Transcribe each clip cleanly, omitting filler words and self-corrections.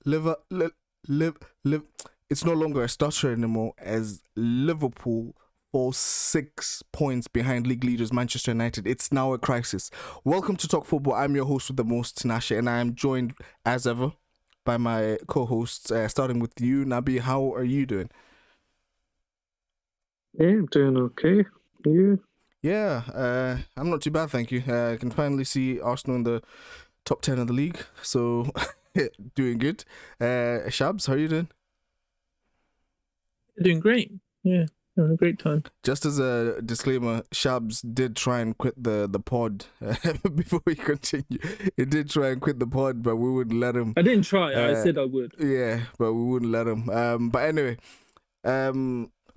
live, live, live, live. It's no longer a stutter anymore as Liverpool fall 6 points behind league leaders Manchester United. It's now a crisis. Welcome to Talk Football. I'm your host with the most, Tinashe, and I am joined as ever by my co-hosts. Starting with you, Nabi. How are you doing? Yeah, I'm doing okay. You? Yeah, I'm not too bad, thank you. I can finally see Arsenal in the top 10 of the league, so doing good. Shabs, how are you doing? Doing great. Yeah, having a great time. Just as a disclaimer, Shabs did try and quit the pod before we continue. He did try and quit the pod, but we wouldn't let him. I didn't try. I said I would. Yeah, but we wouldn't let him. But anyway,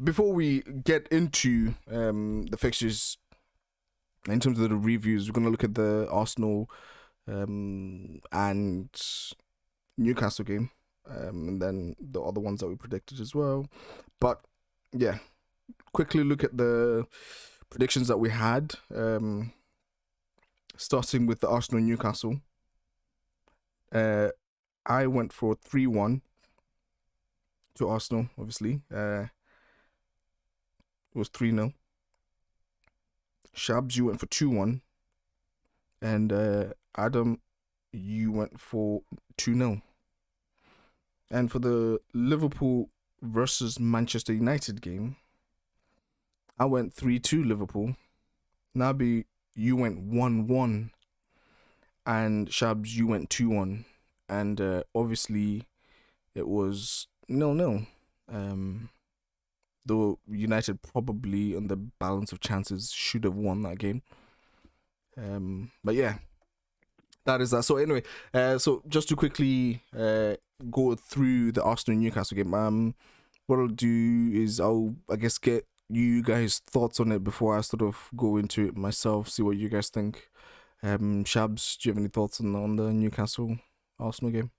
before we get into the fixtures in terms of the reviews, we're gonna look at the Arsenal and Newcastle game, and then the other ones that we predicted as well. But yeah, quickly look at the predictions that we had. Starting with the Arsenal Newcastle. I went for 3-1 to Arsenal, obviously. It was 3-0. Shabs, you went for 2-1. And Adam, you went for 2-0. And for the Liverpool versus Manchester United game, I went 3-2 Liverpool. Nabi, you went 1-1. And Shabs, you went 2-1. And obviously, it was 0-0. Though United probably, on the balance of chances, should have won that game. But yeah, that is that. So anyway, so just to quickly go through the Arsenal Newcastle game. What I'll do is I guess get you guys' thoughts on it before I sort of go into it myself. See what you guys think. Shabs, do you have any thoughts on the Newcastle Arsenal game?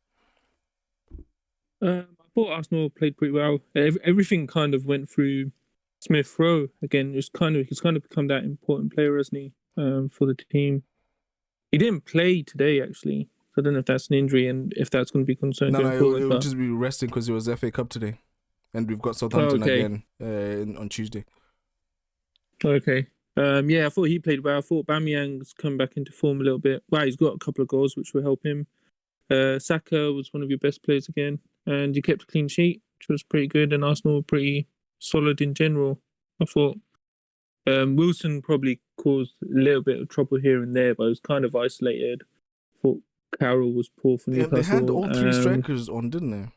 I thought Arsenal played pretty well. Everything kind of went through Smith Rowe again. He's kind of become that important player, hasn't he? For the team. He didn't play today actually. So I don't know if that's an injury and if that's going to be concerned going forward. It would just be resting because it was FA Cup today, and we've got Southampton again on Tuesday. Okay. Yeah, I thought he played well. I thought Bamiyang's come back into form a little bit. Well, he's got a couple of goals which will help him. Saka was one of your best players again, and you kept a clean sheet, which was pretty good. And Arsenal were pretty solid in general. I thought Wilson probably caused a little bit of trouble here and there, but it was kind of isolated. I thought Carroll was poor for Newcastle. They had all three strikers on, didn't they?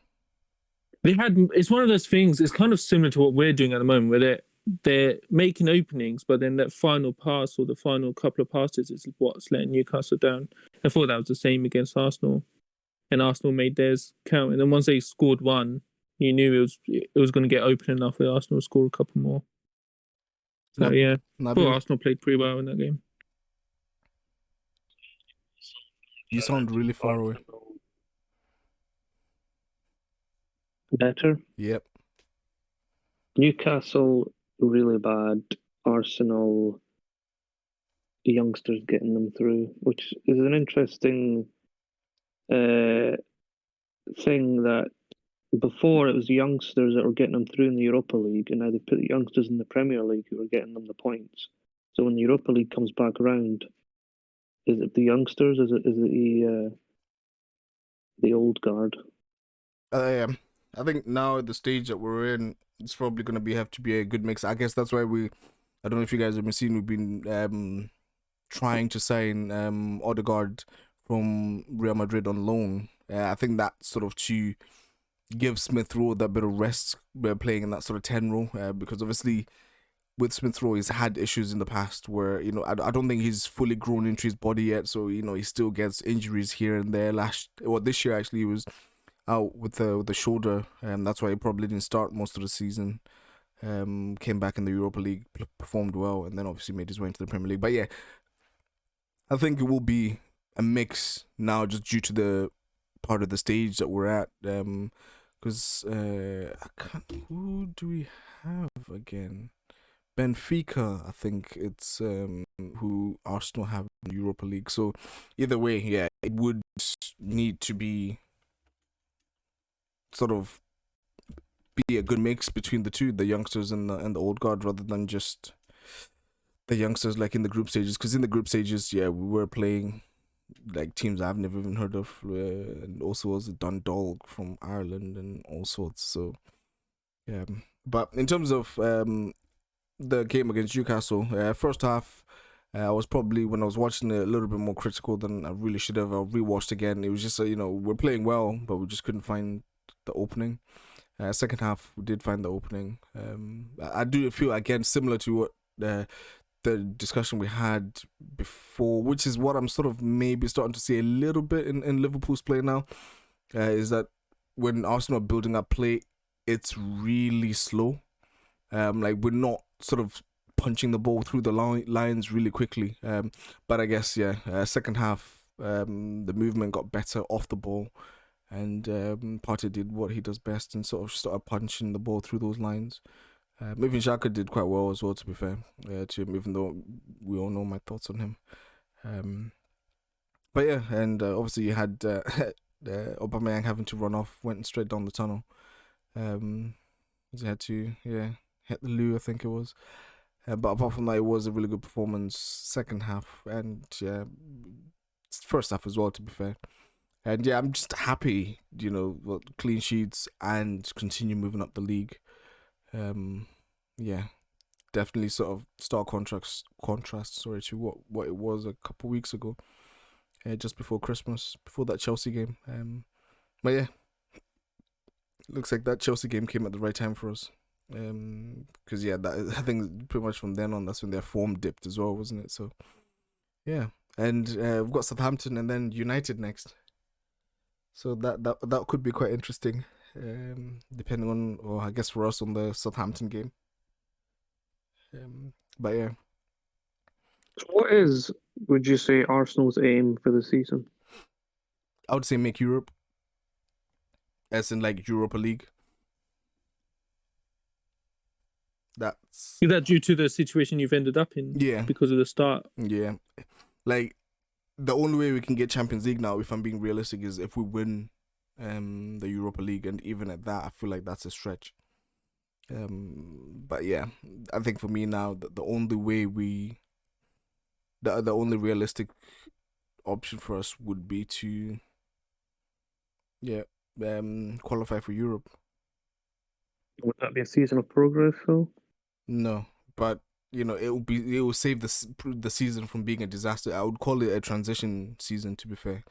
They had. It's one of those things. It's kind of similar to what we're doing at the moment, where they're making openings, but then that final pass or the final couple of passes is what's letting Newcastle down. I thought that was the same against Arsenal, and Arsenal made theirs count. And then once they scored one, you knew it was going to get open enough for Arsenal to score a couple more. So yeah, I thought Arsenal played pretty well in that game. You sound really far away. Better? Yep. Newcastle, really bad. Arsenal, youngsters getting them through, which is an interesting thing that before it was youngsters that were getting them through in the Europa League, and now they put the youngsters in the Premier League who are getting them the points. So when the Europa League comes back around, is it the youngsters? Is it the old guard? I think now at the stage that we're in, it's probably going to have to be a good mix. I guess that's why I don't know if you guys have been seeing, we've been trying to sign Odegaard from Real Madrid on loan. I think that sort of to give Smith Rowe that bit of rest playing in that sort of 10 role, because obviously with Smith Rowe, he's had issues in the past where, I don't think he's fully grown into his body yet, so he still gets injuries here and there. This year actually he was out with the shoulder, and that's why he probably didn't start most of the season. Came back in the Europa League, performed well, and then obviously made his way into the Premier League. But yeah, I think it will be a mix now, just due to the part of the stage that we're at. Because who do we have again? Benfica, I think it's who Arsenal have in the Europa League. So either way, yeah, it would need to be sort of be a good mix between the two, the youngsters and the old guard, rather than just the youngsters like in the group stages. Because in the group stages, yeah, we were playing like teams I've never even heard of, and also was Dundalk from Ireland and all sorts. So yeah, but in terms of the game against Newcastle, first half, I was probably, when I was watching it, a little bit more critical than I really should have. I rewatched again. It was just we're playing well, but we just couldn't find the opening. Second half, we did find the opening. I do feel again similar to what the discussion we had before, which is what I'm sort of maybe starting to see a little bit in Liverpool's play now, is that when Arsenal are building up play, it's really slow. Like we're not sort of punching the ball through the lines really quickly. But I guess second half, the movement got better off the ball, and Partey did what he does best and sort of started punching the ball through those lines. Moving Xhaka did quite well as well, to be fair to him, even though we all know my thoughts on him. But yeah, and obviously you had Aubameyang having to run off, went straight down the tunnel. He had to hit the loo, I think it was. But apart from that, it was a really good performance second half, and first half as well, to be fair. And yeah, I'm just happy, clean sheets and continue moving up the league. Definitely sort of stark contrast to what it was a couple weeks ago, just before Christmas, before that Chelsea game. But yeah, looks like that Chelsea game came at the right time for us. Because I think pretty much from then on, that's when their form dipped as well, wasn't it? So yeah, and we've got Southampton and then United next. So that could be quite interesting, depending on, or I guess for us, on the Southampton game. But yeah. So would you say, Arsenal's aim for the season? I would say make Europe, as in like Europa League. Is that due to the situation you've ended up in? Yeah. Because of the start? Yeah. Like, the only way we can get Champions League now, if I'm being realistic, is if we win the Europa League, and even at that, I feel like that's a stretch. But yeah, I think for me now, the only way the only realistic option for us would be to qualify for Europe. Would that be a season of progress, though? No, but it will save the season from being a disaster. I would call it a transition season, to be fair.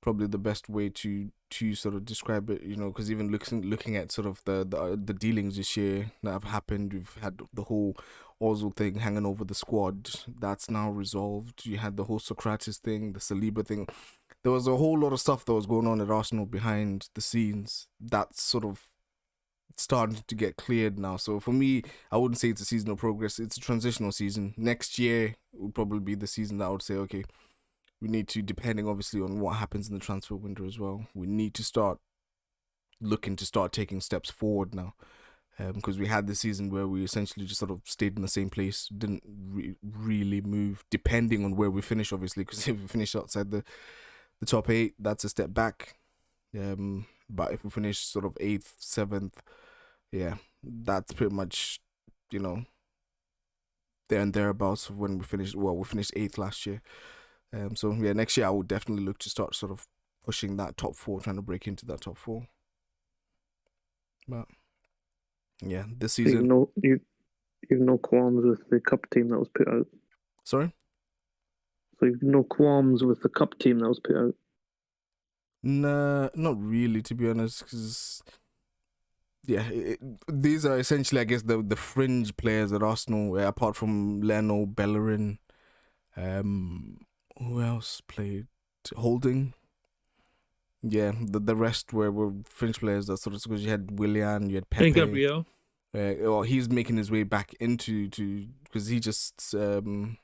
Probably the best way to sort of describe it, because even looking at sort of the dealings this year that have happened, we've had the whole Ozil thing hanging over the squad. That's now resolved. You had the whole Socrates thing, the Saliba thing. There was a whole lot of stuff that was going on at Arsenal behind the scenes. That's sort of starting to get cleared now. So for me, I wouldn't say it's a season of progress. It's a transitional season. Next year would probably be the season that I would say, okay, we need to, depending obviously on what happens in the transfer window as well, we need to start taking steps forward now. Because we had this season where we essentially just sort of stayed in the same place, didn't really move, depending on where we finish, obviously, because if we finish outside the top 8, that's a step back. But if we finish sort of 8th, 7th, that's pretty much, there and thereabouts of when we finished. Well, we finished 8th last year. So next year I would definitely look to start sort of pushing that top 4, trying to break into that top 4. But yeah, this season. You've no qualms with the cup team that was put out. Sorry? So you've no qualms with the cup team that was put out? Nah, not really, to be honest, because these are essentially, I guess, the fringe players at Arsenal, apart from Leno, Bellerin. Who else played? Holding. Yeah, the rest were fringe players that sort of, because you had Willian, you had Pepe. And Gabriel. He's making his way back into because he just came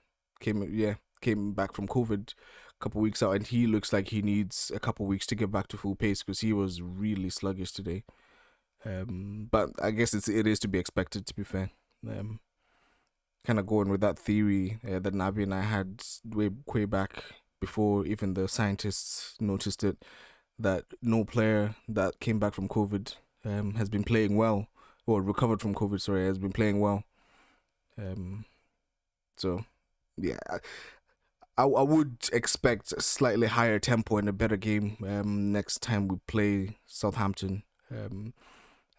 back from COVID a couple weeks out, and he looks like he needs a couple weeks to get back to full pace because he was really sluggish today. But I guess it is to be expected, to be fair. Kind of going with that theory that Nabi and I had way back before even the scientists noticed it, that no player that came back from COVID has been playing well, or recovered from COVID. Sorry, has been playing well. So yeah, I would expect a slightly higher tempo and a better game next time we play Southampton.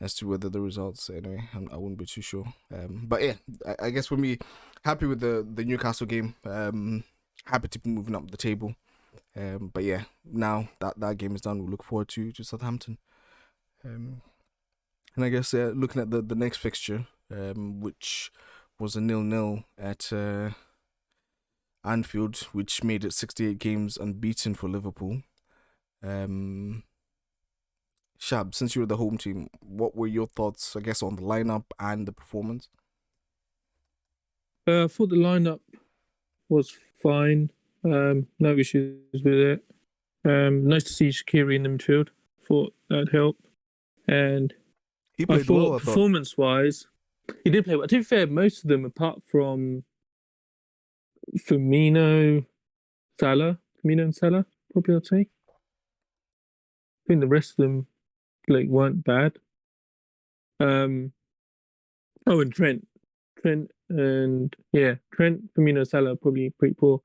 As to whether the results, anyway, I wouldn't be too sure. But yeah, I guess for me, happy with the Newcastle game. Happy to be moving up the table. But yeah, now that game is done, we'll look forward to Southampton. And I guess looking at the next fixture, which was a 0-0 at Anfield, which made it 68 games unbeaten for Liverpool. Shab, since you were the home team, what were your thoughts, I guess, on the lineup and the performance? I thought the lineup was fine. No issues with it. Nice to see Shaqiri in the midfield. Thought that helped. And He played well, I thought. Performance-wise, he did play well. To be fair, most of them, apart from Firmino and Salah, probably I'd say. I think the rest of them weren't bad. And Trent, Firmino, Salah probably pretty poor.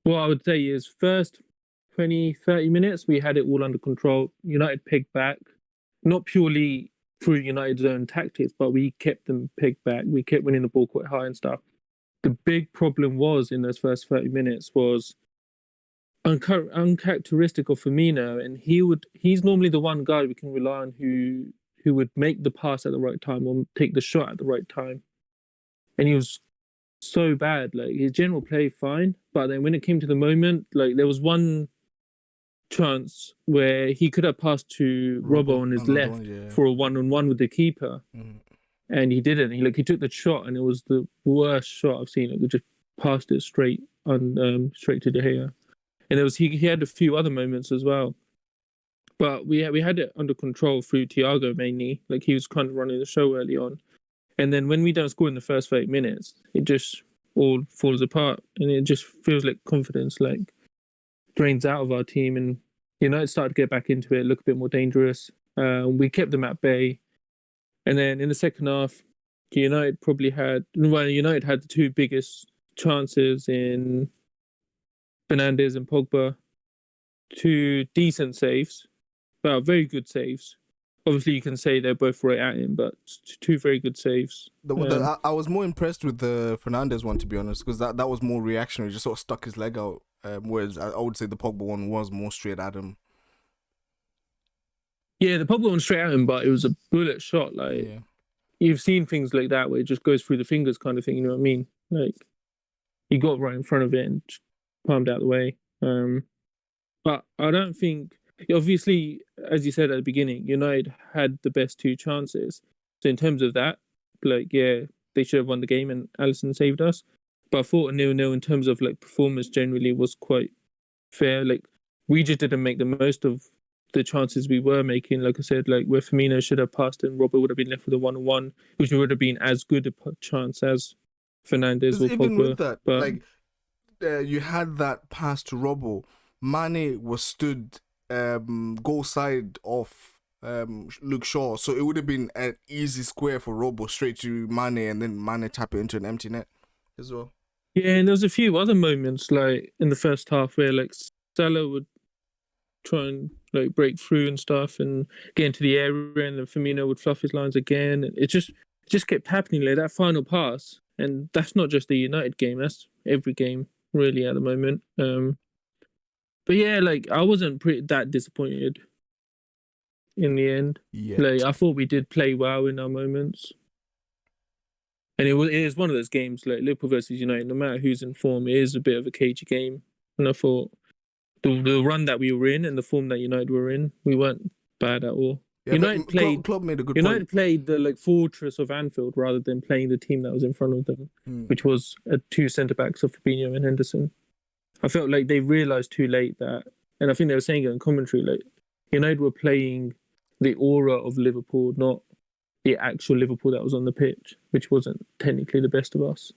What I would say is first 20, 30 minutes, we had it all under control. United pegged back, not purely through United's own tactics, but we kept them pegged back. We kept winning the ball quite high and stuff. The big problem was in those first 30 minutes was uncharacteristic of Firmino, and he's normally the one guy we can rely on who would make the pass at the right time or take the shot at the right time. And he was so bad. His general play fine, but then when it came to the moment, there was one chance where he could have passed to Robbo on his left for a one-on-one with the keeper, and he didn't. He took the shot, and it was the worst shot I've seen. He just passed it straight to De Gea. And he had a few other moments as well, but we had it under control through Thiago mainly. He was kind of running the show early on, and then when we don't score in the first 8 minutes, it just all falls apart, and it just feels like confidence drains out of our team, and United started to get back into it, look a bit more dangerous. We kept them at bay, and then in the second half, United had the two biggest chances in Fernandes and Pogba, two decent saves, well, very good saves. Obviously, you can say they're both right at him, but two very good saves. I was more impressed with the Fernandes one, to be honest, because that was more reactionary, just sort of stuck his leg out, whereas I would say the Pogba one was more straight at him. Yeah, the Pogba one straight at him, but it was a bullet shot. You've seen things like that where it just goes through the fingers kind of thing, you know what I mean? He got right in front of it and palmed out the way. But I don't think, obviously, as you said at the beginning, United had the best two chances. So in terms of that, they should have won the game and Alisson saved us. But I thought a 0-0 in terms of performance generally was quite fair. We just didn't make the most of the chances we were making. Like I said, where Firmino should have passed and Robert would have been left with a 1-on-1, which would have been as good a chance as Fernandes or Pogba. Even with that, you had that pass to Robbo. Mane was stood goal side off Luke Shaw, so it would have been an easy square for Robbo straight to Mane, and then Mane tap it into an empty net as well. Yeah, and there was a few other moments in the first half where Salah would try and break through and stuff and get into the area, and then Firmino would fluff his lines again. It just kept happening, that final pass, and that's not just the United game, that's every game really at the moment. But yeah, I wasn't that disappointed in the end. Yeah. I thought we did play well in our moments. And it is one of those games, Liverpool versus United, no matter who's in form, it is a bit of a cagey game. And I thought the run that we were in and the form that United were in, we weren't bad at all. Yeah, Klopp made a good United played the fortress of Anfield rather than playing the team that was in front of them, which was two centre-backs of Fabinho and Henderson. I felt like they realised too late that, and I think they were saying it in commentary, United were playing the aura of Liverpool, not the actual Liverpool that was on the pitch, which wasn't technically the best of us.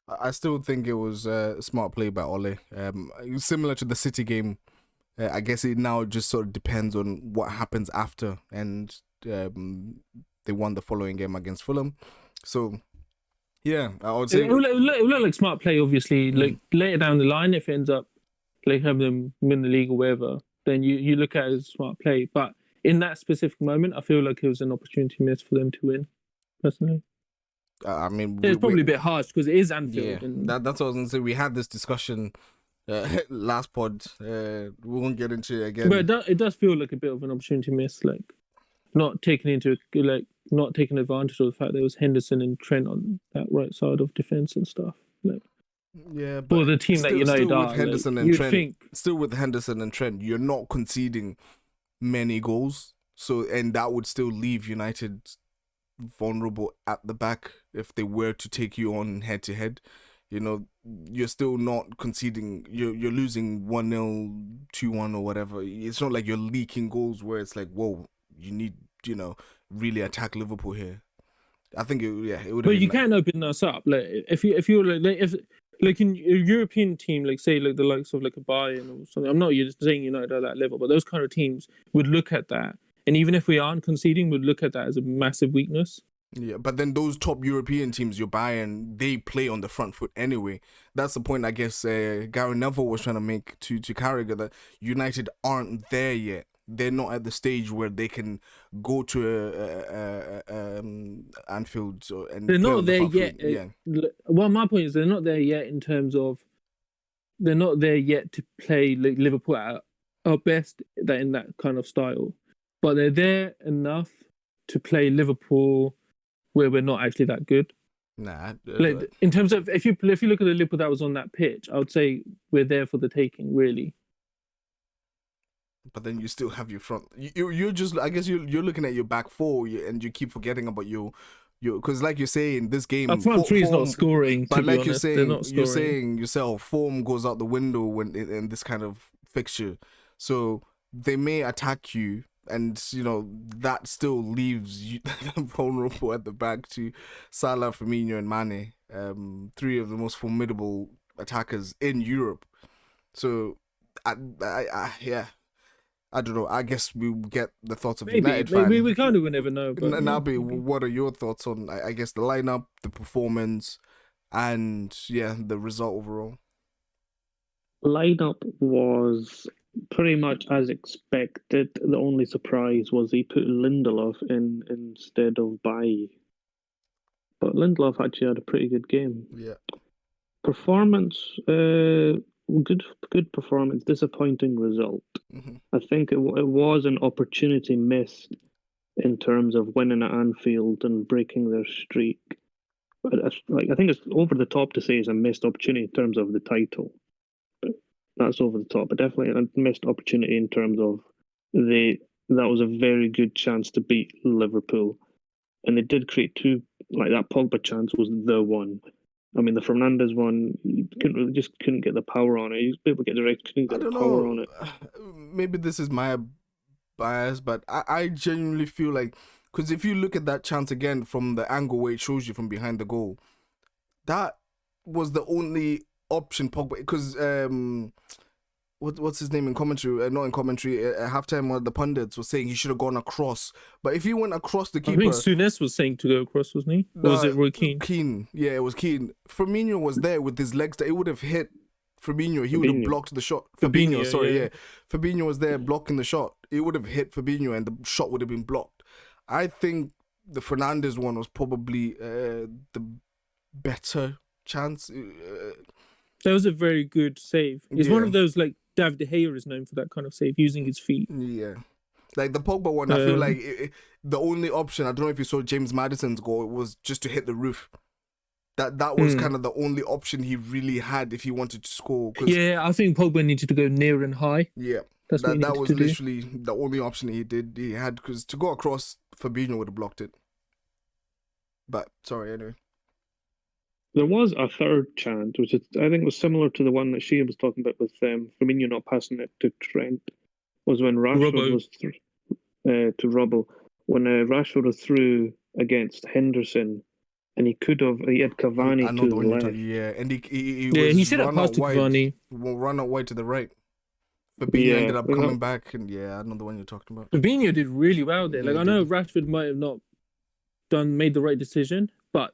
I still think it was a smart play by Ole. Similar to the City game, I guess it now just sort of depends on what happens after, and they won the following game against Fulham. So, yeah, I would say It will look like smart play, obviously. Like later down the line, if it ends up like having them win the league or whatever, then you look at it as smart play. But in that specific moment, I feel like it was an opportunity miss for them to win. Personally, I mean, it's probably a bit harsh because it is Anfield. yeah, And that's what I was gonna say. We had this discussion last pod. We won't get into it again. but it does feel like a bit of an opportunity miss, like not taking advantage of the fact there was Henderson and Trent on that right side of defense and stuff. Like, yeah, but for the team that United still are, with Henderson like, and you'd Trent, think. still with Henderson and Trent, you're not conceding many goals. So, and that would still leave United vulnerable at the back if they were to take you on head to head. You know, you're still not conceding. You're losing 1-0, 2-1 or whatever. It's not like you're leaking goals where it's like, whoa, you need, really attack Liverpool here. I think it would have But been you can open us up. Like if you're like in a European team, like say like the likes of like a Bayern or something. I'm not saying United at that level, but those kind of teams would look at that, and even if we aren't conceding, would look at that as a massive weakness. Yeah, but then those top European teams, your Bayern, they play on the front foot anyway. That's the point I guess Gary Neville was trying to make to Carragher, that United aren't there yet. They're not at the stage where they can go to Anfield and They're play not on the there front yet. foot. Yeah. Well, my point is they're not there yet in terms of they're not there yet to play like Liverpool at our best that in that kind of style, but they're there enough to play Liverpool where we're not actually that good. Nah. Like, in terms of if you look at the Liverpool that was on that pitch, I would say we're there for the taking, really. But then you still have your front. You're just, I guess you're looking at your back four, and you keep forgetting about your because like you're saying, this game Our front three is not scoring. But like you're saying yourself, form goes out the window when in this kind of fixture. So they may attack you, and that still leaves you vulnerable at the back to Salah, Firmino, and Mane. Three of the most formidable attackers in Europe. So, yeah. I don't know. I guess we'll get the thoughts of United fans. Maybe we kind of will never know. But Nabi, what are your thoughts on, I guess, the lineup, the performance, and the result overall? Lineup was pretty much as expected. The only surprise was he put Lindelof in instead of Bailly. But Lindelof actually had a pretty good game. Yeah. Performance, good performance. Disappointing result. Mm-hmm. I think it was an opportunity missed in terms of winning at Anfield and breaking their streak. But I think it's over the top to say it's a missed opportunity in terms of the title. But that's over the top. But definitely a missed opportunity in terms of that was a very good chance to beat Liverpool. And they did create two, like that Pogba chance was the one. I mean, the Fernandes one, you couldn't get the power on it. You was able to get direct, couldn't get the power on it. Maybe this is my bias, but I genuinely feel like, because if you look at that chance again from the angle where it shows you from behind the goal, that was the only option Pogba, because what's his name in commentary? Not in commentary. At halftime, one of the pundits was saying he should have gone across. But if he went across the keeper, I think Souness was saying to go across, wasn't he? Or was it Roy Keane? Keane, yeah, it was Keane. Firmino was there with his legs. That it would have hit Firmino. He would have blocked the shot. Fabinho, sorry, yeah. Fabinho was there blocking the shot. It would have hit Fabinho, and the shot would have been blocked. I think the Fernandes one was probably the better chance. That was a very good save. It's one of those, like, David De Gea is known for that kind of save, using his feet. Yeah. Like the Pogba one, I feel like the only option, I don't know if you saw James Maddison's goal, was just to hit the roof. That was kind of the only option he really had if he wanted to score. Yeah, I think Pogba needed to go near and high. Yeah. That's what that was to literally the only option he had, because to go across, Fabinho would have blocked it. But, sorry, anyway. There was a third chance, which I think was similar to the one that Shia was talking about with Firmino not passing it to Trent, was when Rashford was to Robbo. When Rashford was through against Henderson, and he had Cavani to the left. And he should have passed to Cavani. Run out wide to the right. Fabinho ended Yeah, up coming back, and I know the one you're talking about. Fabinho did really well there. Like Yeah, I know Rashford might have not made the right decision, but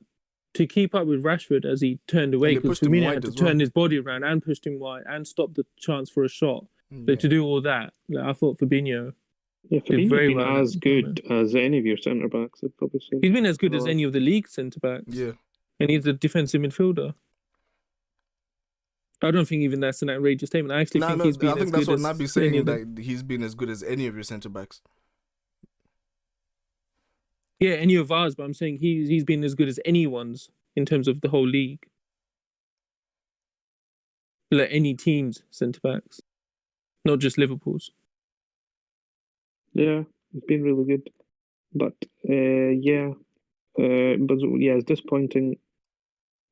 to keep up with Rashford as he turned away, And they because pushed him Firmino wide had to as well. turn his body around and pushed him wide and stop the chance for a shot. Yeah. Like, to do all that, like, I thought Fabinho Yeah, did Fabinho's very been well. as good as any of your centre backs, I'd probably say. He's been as good as any of the league centre backs. Yeah. And he's a defensive midfielder. I don't think even that's an outrageous statement. I actually think he's been I think as that's good what as Nabi's any saying, of them. that he's been as good as any of your centre backs. Yeah, any of ours, but I'm saying he's been as good as anyone's in terms of the whole league. Like any team's centre backs, not just Liverpool's. Yeah, he's been really good. But it's disappointing.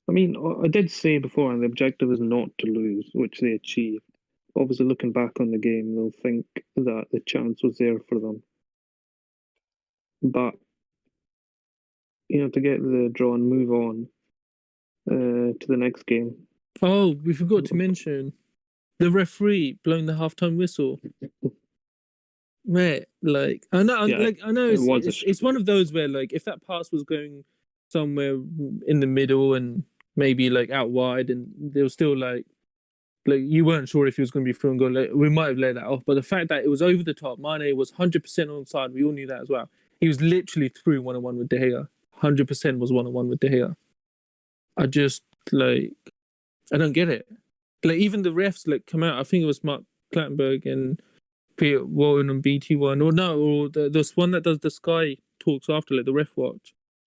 I mean, I did say before, the objective is not to lose, which they achieved. Obviously, looking back on the game, they'll think that the chance was there for them. But, to get the draw and move on to the next game. Oh, we forgot to mention the referee blowing the halftime whistle. Mate, like I know, I know it's one of those where, like, if that pass was going somewhere in the middle and maybe like out wide, and they were still like you weren't sure if he was going to be through and go, like, we might have let that off. But the fact that it was over the top, Mane was 100% onside. We all knew that as well. He was literally through 1-on-1 with De Gea. 100% was 1-on-1 with De Gea. I just I don't get it. Like, even the refs come out. I think it was Mark Clattenburg and Peter Walton on BT1, or this one that does the Sky talks after, the ref watch.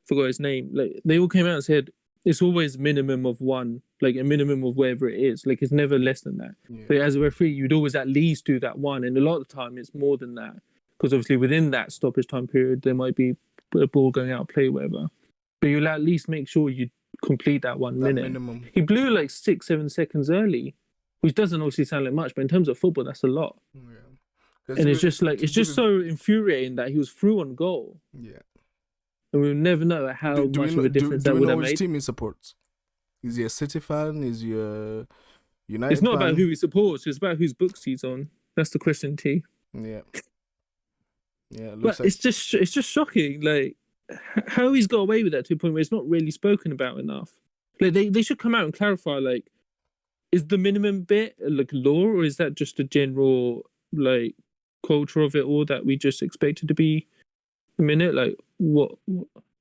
Forgot his name. Like, they all came out and said it's always minimum of one, a minimum of wherever it is. Like, it's never less than that. Yeah. But as a referee, you'd always at least do that one, and a lot of the time it's more than that, because obviously within that stoppage time period there might be a ball going out of play, whatever. But you'll at least make sure you complete that 1 minute. Minimum. He blew 6-7 seconds early, which doesn't obviously sound like much, but in terms of football, that's a lot. Yeah. And it's just so infuriating that he was through on goal. Yeah. And we'll never know how much of a difference that would have made. Which team he supports? Is he a City fan? Is he a United It's not fan? about who he supports, it's about whose books he's on. That's the question, T. Yeah. Yeah, but it's just shocking, how he's got away with that to a point where it's not really spoken about enough. They should come out and clarify, is the minimum bit law, or is that just a general culture of it all that we just expect it to be a minute? What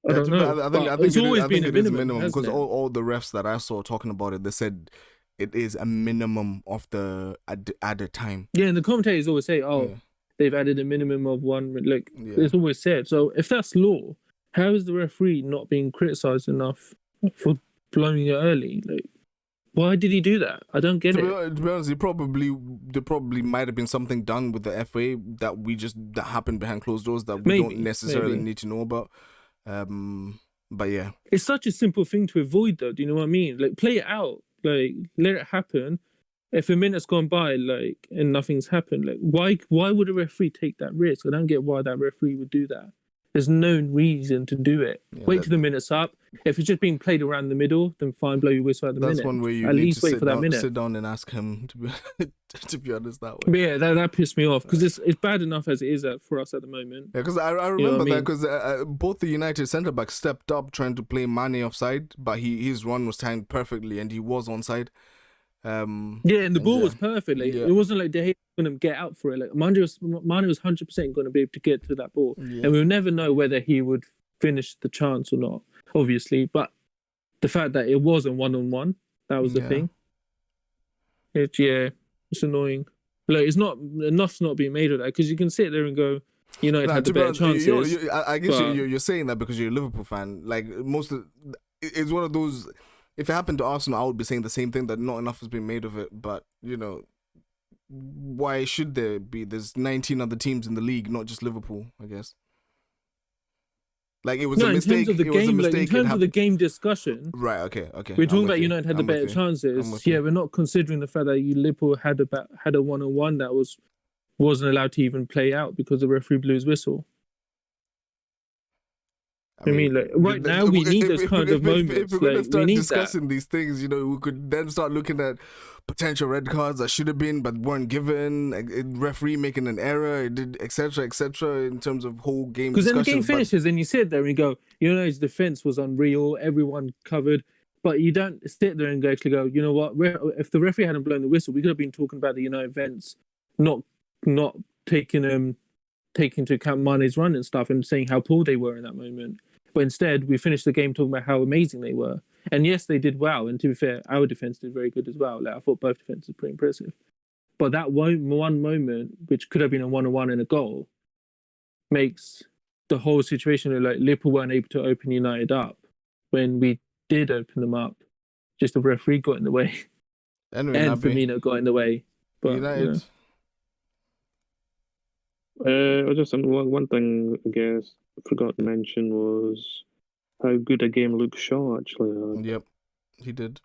I don't know. I think it's always been a minimum because all the refs that I saw talking about it, they said it is a minimum of the added time. Yeah, and the commentators always say, they've added a minimum of one. It's always said. So if that's law, how is the referee not being criticised enough for blowing it early? Why did he do that? I don't get it. To be honest, there probably might have been something done with the FA that happened behind closed doors that we don't necessarily need to know about. But yeah, it's such a simple thing to avoid, though. Do you know what I mean? Play it out. Let it happen. If a minute's gone by, and nothing's happened, why would a referee take that risk? I don't get why that referee would do that. There's no reason to do it. Wait till the minute's up. If it's just being played around the middle, then fine, blow your whistle at the minute. That's one way you at need least to wait for that minute. sit down and ask him to be honest that way. But yeah, that pissed me off, because it's bad enough as it is for us at the moment. Yeah, because I remember that because both the United centre backs stepped up trying to play Mane offside, but his run was timed perfectly and he was onside. And the ball was perfect. It wasn't like De Gea was going to get out for it. Mane was 100% going to be able to get to that ball, and we'll never know whether he would finish the chance or not, obviously. But the fact that it wasn't 1-on-1, that was the thing. It's annoying. It's not enough's not being made of that, because you can sit there and go, United had the better chances. I guess you're saying that because you're a Liverpool fan. It's one of those. If it happened to Arsenal, I would be saying the same thing, that not enough has been made of it. But, why should there be? There's 19 other teams in the league, not just Liverpool, I guess. It was a mistake. In terms of the game discussion. Right, okay. We're talking about United had the better chances. Yeah, we're not considering the fact that Liverpool had a 1-on-1 that wasn't allowed to even play out because the referee blew his whistle. I mean, like right now we need those kind of if moments. we're gonna Like we start need that. discussing these things, you know, we could then start looking at potential red cards that should have been but weren't given, referee making an error, it did etc. in terms of whole game Because then the discussions. game finishes and you sit there and you go, you know, his defense was unreal, everyone covered, but you don't sit there and actually go, you know what? If the referee hadn't blown the whistle, we could have been talking about the United events, not taking into account Mane's run and stuff and saying how poor they were in that moment. But instead, we finished the game talking about how amazing they were. And yes, they did well. And to be fair, our defense did very good as well. Like, I thought both defenses were pretty impressive. But that one moment, which could have been a 1-on-1 and a goal, makes the whole situation look like Liverpool weren't able to open United up when we did open them up. Just the referee got in the way. Anyway, And Firmino got in the way. But United. Just one thing I guess I forgot to mention was how good a game Luke Shaw actually had. Yep, he did.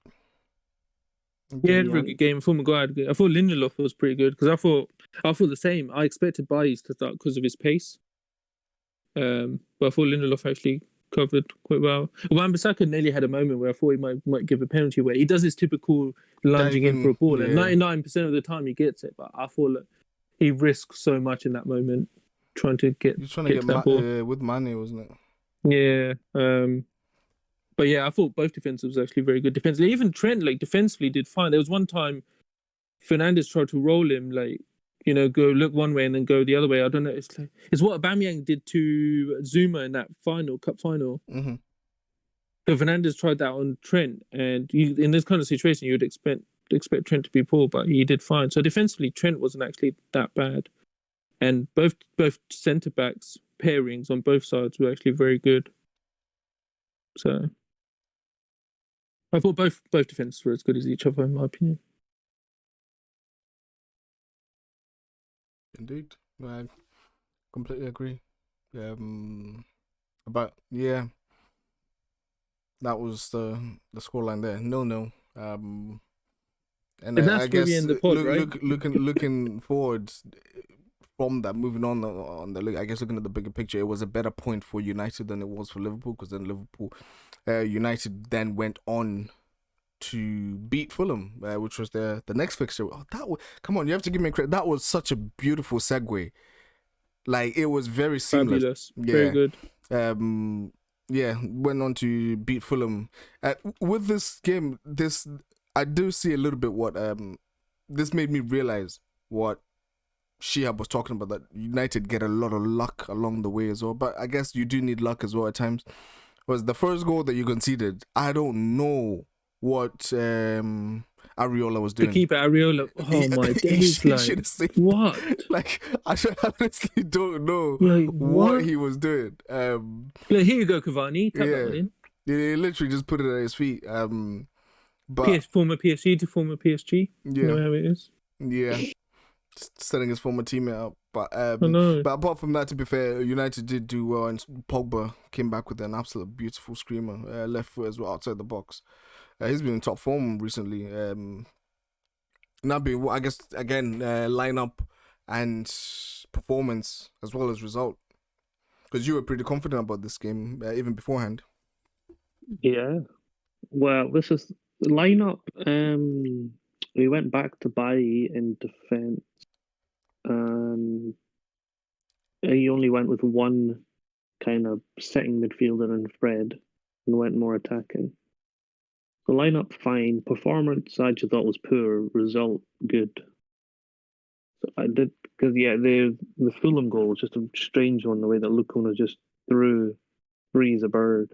Yeah, had a very good game. I thought Maguire had a good. I thought Lindelof was pretty good because I thought the same. I expected Bailly to start because of his pace. But I thought Lindelof actually covered quite well. Wan-Bissaka nearly had a moment where I thought he might give a penalty away. He does his typical lunging in for a ball, and 99% of the time he gets it. But I thought he risked so much in that moment trying to get. He was trying to get that ball with Mane, wasn't it? Yeah. But yeah, I thought both defensives was actually very good defensively. Even Trent, defensively did fine. There was one time Fernandes tried to roll him, go look one way and then go the other way. I don't know. It's what Aubameyang did to Zuma in that cup final. Mm-hmm. So Fernandes tried that on Trent, and in this kind of situation, you would expect Trent to be poor, but he did fine. So defensively, Trent wasn't actually that bad, and both centre backs pairings on both sides were actually very good. So I thought both defenses were as good as each other, in my opinion. Indeed, I completely agree. That was the scoreline there. 0-0. And that's I guess in the pod, right? looking forward from that, moving on the I guess looking at the bigger picture, it was a better point for United than it was for Liverpool, because then United then went on to beat Fulham, which was the next fixture. Come on, you have to give me credit. That was such a beautiful segue. Like, it was very seamless. Fabulous. Very good. Went on to beat Fulham. With this game, I do see a little bit what this made me realize what Shihab was talking about, that United get a lot of luck along the way as well. But I guess you do need luck as well at times. Was the first goal that you conceded? I don't know what Areola was doing. The keeper Areola. Oh my days! What? I honestly don't know what he was doing. Here you go, Cavani. Tap that one in. He literally just put it at his feet. But former PSG to former PSG. Yeah, you know how it is. Yeah, just setting his former teammate up. But apart from that, to be fair, United did do well, and Pogba came back with an absolute beautiful screamer, left foot as well, outside the box. He's been in top form recently. Nabi, I guess, again, lineup and performance as well as result, because you were pretty confident about this game even beforehand. Yeah, well, this is the lineup. We went back to Bailly in defence, and he only went with one kind of sitting midfielder in Fred, and went more attacking. The lineup fine, performance I just thought was poor, result good. So I did, because the Fulham goal was just a strange one, the way that Lukona just threw free as a bird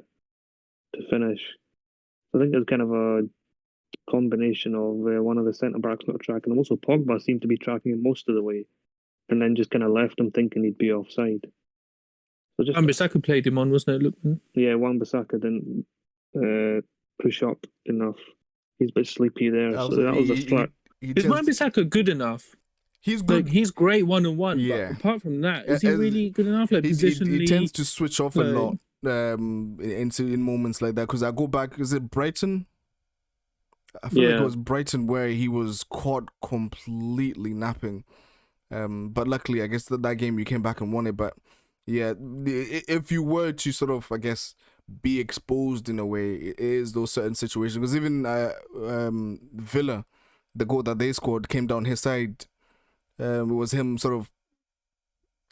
to finish. I think it was kind of a combination of one of the centre backs not tracking him. Also, Pogba seemed to be tracking him most of the way, and then just kind of left him thinking he'd be offside. So Wan-Bissaka played him on, wasn't it, Lukman? Yeah, Wan-Bissaka didn't push up enough. He's a bit sleepy there, so that was a flat. Is Wan-Bissaka good enough? He's good. He's great 1-on-1. Yeah. But apart from that, is he really good enough? Positionally, he tends to switch off a lot in moments like that. Because I go back, is it Brighton? I feel like it was Brighton where he was caught completely napping. But luckily, I guess that game you came back and won it. But Yeah, if you were to sort of, I guess, be exposed in a way, it is those certain situations. Because even Villa, the goal that they scored came down his side. It was him sort of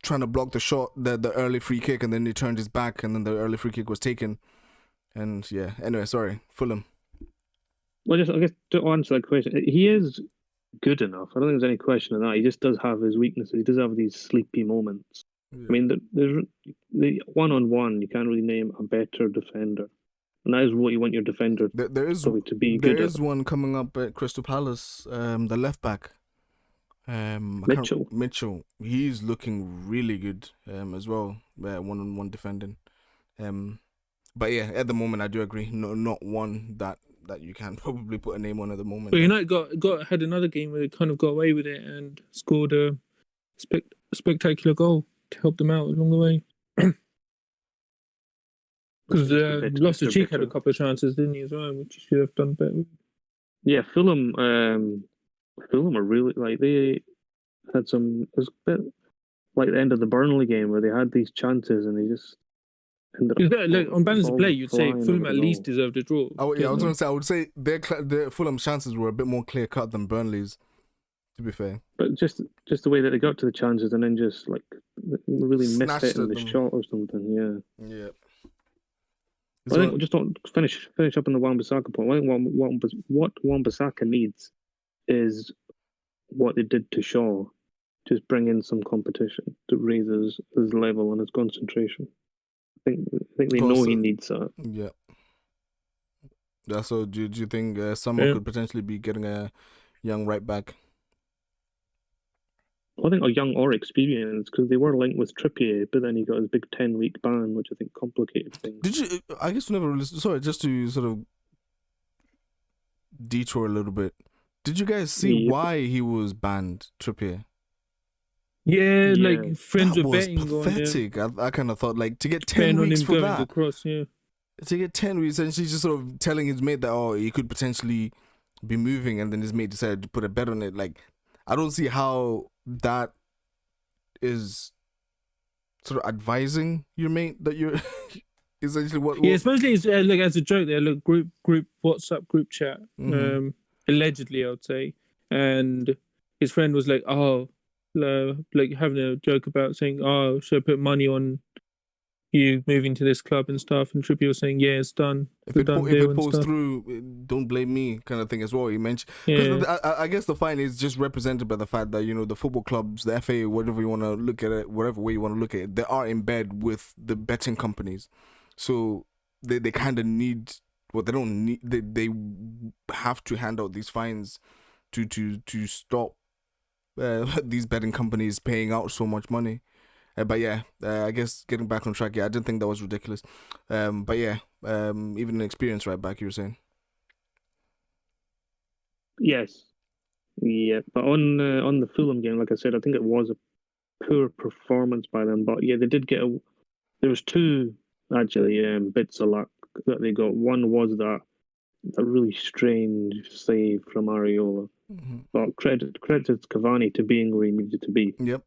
trying to block the shot, the early free kick, and then he turned his back, and then the early free kick was taken. And yeah, anyway, sorry, Fulham. Well, I guess to answer that question, he is good enough. I don't think there's any question of that. He just does have his weaknesses. He does have these sleepy moments. Yeah. I mean, there's the one-on-one. You can't really name a better defender, and that is what you want your defender there is probably to be there good is at. one coming up at Crystal Palace. The left back, Mitchell. He's looking really good. As well. One-on-one defending. But yeah, at the moment I do agree. No, not one that you can probably put a name on at the moment. But United had another game where they kind of got away with it and scored a spectacular goal to help them out along the way. Because Loftus-Cheek had a couple of chances, didn't he, as well, which he should have done better. Yeah, Fulham are really like they had some. It was a bit like the end of the Burnley game where they had these chances and they just ended up. Like, on balance of play, you'd say flying Fulham over at the least goal. deserved a draw. I was didn't going they? to say, I would say their Fulham's chances were a bit more clear cut than Burnley's. To be fair, But just the way that they got to the chances and then just like really missed Snatched it in at the them. shot or something. Yeah. yeah. I think just don't finish up on the Wan-Bissaka point. I think what Wan-Bissaka needs is what they did to Shaw. Just bring in some competition to raise his level and his concentration. I think they know he needs that. Yeah. Yeah. So do you think Summer could potentially be getting a young right back? I think a young or experienced, because they were linked with Trippier, but then he got his big 10-week ban, which I think complicated things. Did you? I guess we never really. Sorry, just to sort of detour a little bit. Did you guys see why he was banned, Trippier? Yeah, like friends that were was betting pathetic. on him. I kind of thought like to get 10 on weeks him for going that. across, yeah. To get 10 weeks, and she's just sort of telling his mate that he could potentially be moving, and then his mate decided to put a bet on it. Like, I don't see how that is sort of advising your mate that you're essentially what. Yeah, especially like as a joke. There, look, group WhatsApp group chat. Mhm. Allegedly, I would say, and his friend was like, like having a joke about saying, "Oh, should I put money on you moving to this club and stuff?" And Trippier was saying, "Yeah, it's done. If it pulls through, don't blame me," kind of thing as well. He mentioned because I guess the fine is just represented by the fact that the football clubs, the FA, whatever you want to look at it, whatever way you want to look at it, they are in bed with the betting companies, so they kind of need. Well, they don't need. They have to hand out these fines to stop these betting companies paying out so much money. But yeah, I guess getting back on track. Yeah, I didn't think that was ridiculous. But yeah, even an experienced right back, you were saying. Yes, yeah. But on the Fulham game, like I said, I think it was a poor performance by them. But yeah, they did get there was two actually bits of luck that they got. One was that a really strange save from Areola. Mm-hmm. But credit Cavani to being where he needed to be. Yep.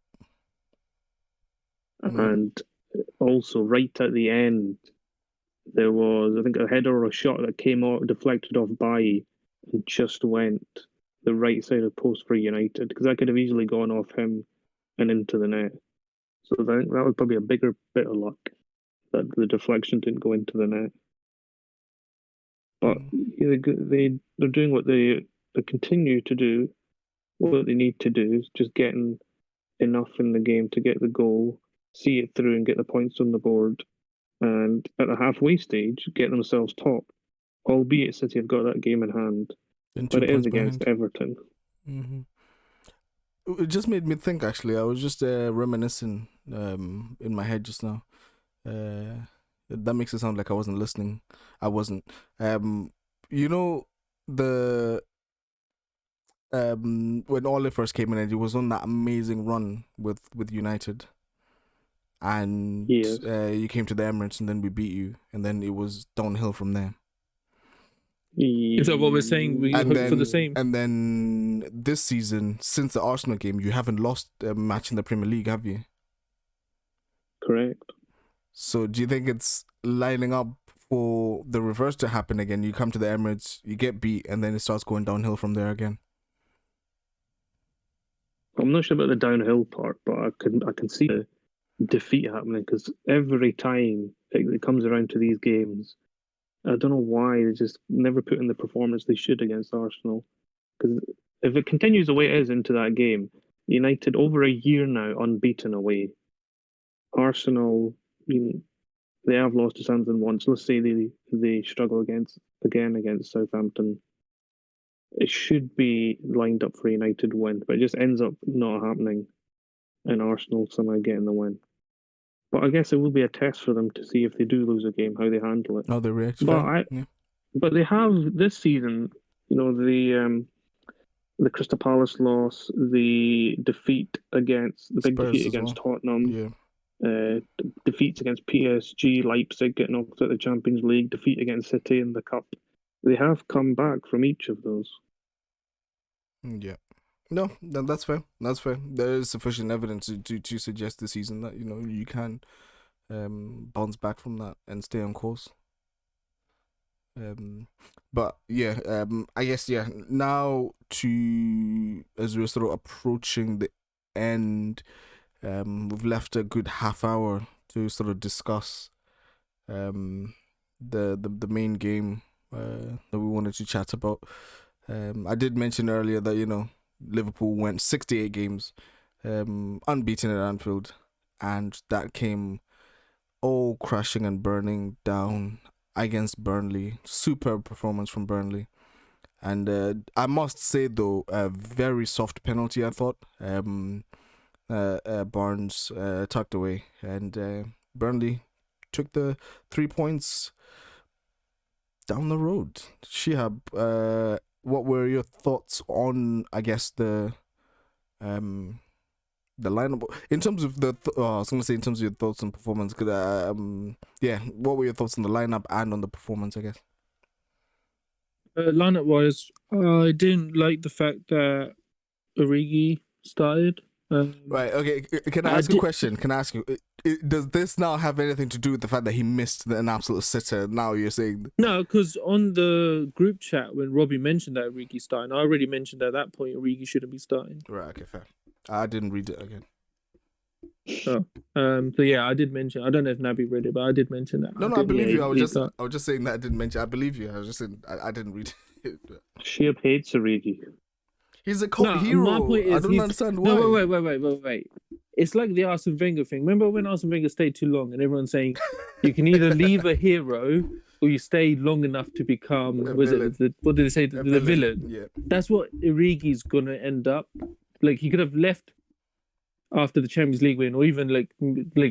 And also right at the end, there was I think a header or a shot that came out deflected off Bailly and just went the right side of post for United, because that could have easily gone off him and into the net. So I think that was probably a bigger bit of luck that the deflection didn't go into the net. But they're doing what they continue to do. What they need to do is just getting enough in the game to get the goal, see it through and get the points on the board, and at the halfway stage get themselves top, albeit City have got that game in hand, but it is against Everton. Mm-hmm. It just made me think, actually. I was just reminiscing in my head just now. That makes it sound like I wasn't listening. I wasn't. When Ole first came in, and he was on that amazing run with United, and you came to the Emirates, and then we beat you, and then it was downhill from there. Is that what we're saying? We hope for the same. And then this season, since the Arsenal game, you haven't lost a match in the Premier League, have you? Correct. So do you think it's lining up for the reverse to happen again? You come to the Emirates, you get beat, and then it starts going downhill from there again. I'm not sure about the downhill part, but I can see the defeat happening because every time it comes around to these games, I don't know why they just never put in the performance they should against Arsenal. Because if it continues the way it is into that game, United over a year now unbeaten away. Arsenal, they have lost to Southampton once. Let's say they struggle against Southampton. It should be lined up for a United win, but it just ends up not happening, and Arsenal somehow getting the win. But I guess it will be a test for them to see if they do lose a game, how they handle it. Oh, they react. But they have this season, the Crystal Palace loss, the big defeat against Tottenham, defeats against PSG, Leipzig getting knocked out of the Champions League, defeat against City in the Cup. They have come back from each of those. Yeah. No, that's fair. That's fair. There is sufficient evidence to suggest this season that you can bounce back from that and stay on course. But yeah, I guess now as we're sort of approaching the end, we've left a good half hour to sort of discuss the main game that we wanted to chat about. I did mention earlier that Liverpool went 68 games unbeaten at Anfield, and that came all crashing and burning down against Burnley. Superb performance from Burnley. And I must say, though, a very soft penalty, I thought. Barnes tucked away, and Burnley took the 3 points down the road. Shihab, what were your thoughts on, I guess, the lineup in terms of I was going to say in terms of your thoughts on performance? What were your thoughts on the lineup and on the performance, I guess? Lineup wise, I didn't like the fact that Origi started. Right. Okay. Can I ask a question? Can I ask you? Does this now have anything to do with the fact that he missed an absolute sitter? Now you're saying no, because on the group chat when Robbie mentioned that Origi starting, I already mentioned at that point Origi shouldn't be starting. Right. Okay. Fair. I didn't read it again. Oh. So yeah, I did mention. I don't know if Nabi read it, but I did mention that. No, I believe you. I was just saying that I didn't mention. I believe you. I was just saying I didn't read it. Sheep hates Origi. He's a cult hero. My point is, I don't understand why. No, wait. It's like the Arsene Wenger thing. Remember when Arsene Wenger stayed too long, and everyone's saying you can either leave a hero or you stay long enough to become what did they say? The villain. Yeah. That's what Origi's gonna end up. Like he could have left after the Champions League win, or even like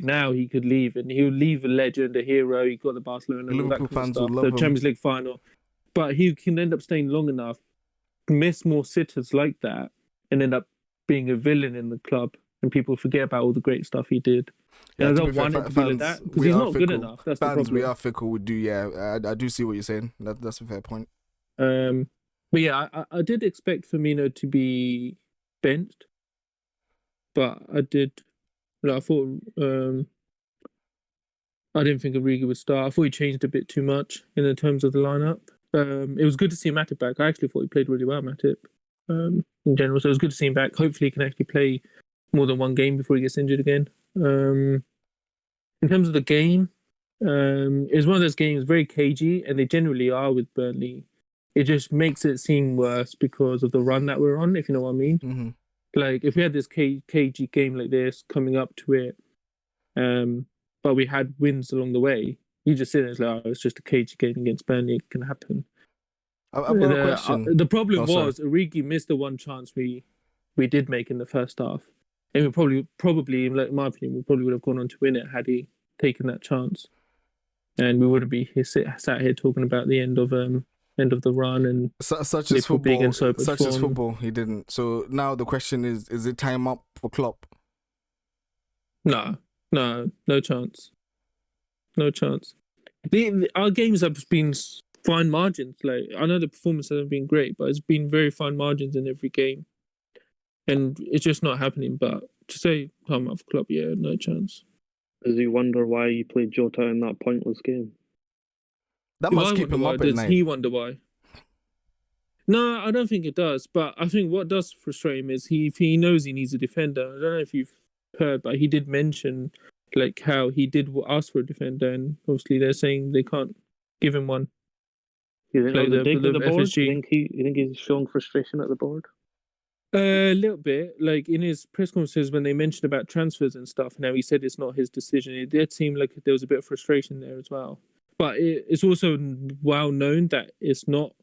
now he could leave, and he'll leave a legend, a hero. He got the Barcelona, Liverpool fans will love the him. Champions League final, but he can end up staying long enough, miss more sitters like that, and end up being a villain in the club, and people forget about all the great stuff he did. Yeah, and I don't want it to be like that because he's not good enough. That's the problem. We are fickle. We do, yeah. I do see what you're saying. That's a fair point. But yeah, I did expect Firmino to be benched. But I thought I didn't think Origi would start. I thought he changed a bit too much in the terms of the lineup. It was good to see Matip back. I actually thought he played really well, Matip, in general. So it was good to see him back. Hopefully he can actually play more than one game before he gets injured again. In terms of the game, it was one of those games very cagey, and they generally are with Burnley. It just makes it seem worse because of the run that we're on, if you know what I mean. Mm-hmm. Like, if we had this cagey game like this coming up to it, but we had wins along the way, you just sit there and it's like, it's just a cagey game against Burnley. It can happen. I've got a question. The problem was Origi missed the one chance we did make in the first half. And we probably, like, in my opinion, we probably would have gone on to win it had he taken that chance. And we wouldn't be sat here talking about the end of the run and such as football. He didn't. So now the question is it time up for Klopp? No chance. Our games have been fine margins. Like, I know the performance hasn't been great, but it's been very fine margins in every game, and it's just not happening. But to say time up for Klopp, yeah, no chance. Does he wonder why he played Jota in that pointless game? That Do must I keep wonder him why? up at Does night. he wonder why? No, I don't think it does. But I think what does frustrate him is he knows he needs a defender. I don't know if you've heard, but he did mention like how he did ask for a defender, and obviously they're saying they can't give him one. You think Like there was a dig the at the board? FSG. You think he's showing frustration at the board? A little bit, like in his press conferences when they mentioned about transfers and stuff. Now he said it's not his decision. It did seem like there was a bit of frustration there as well. But it's also well known that it's not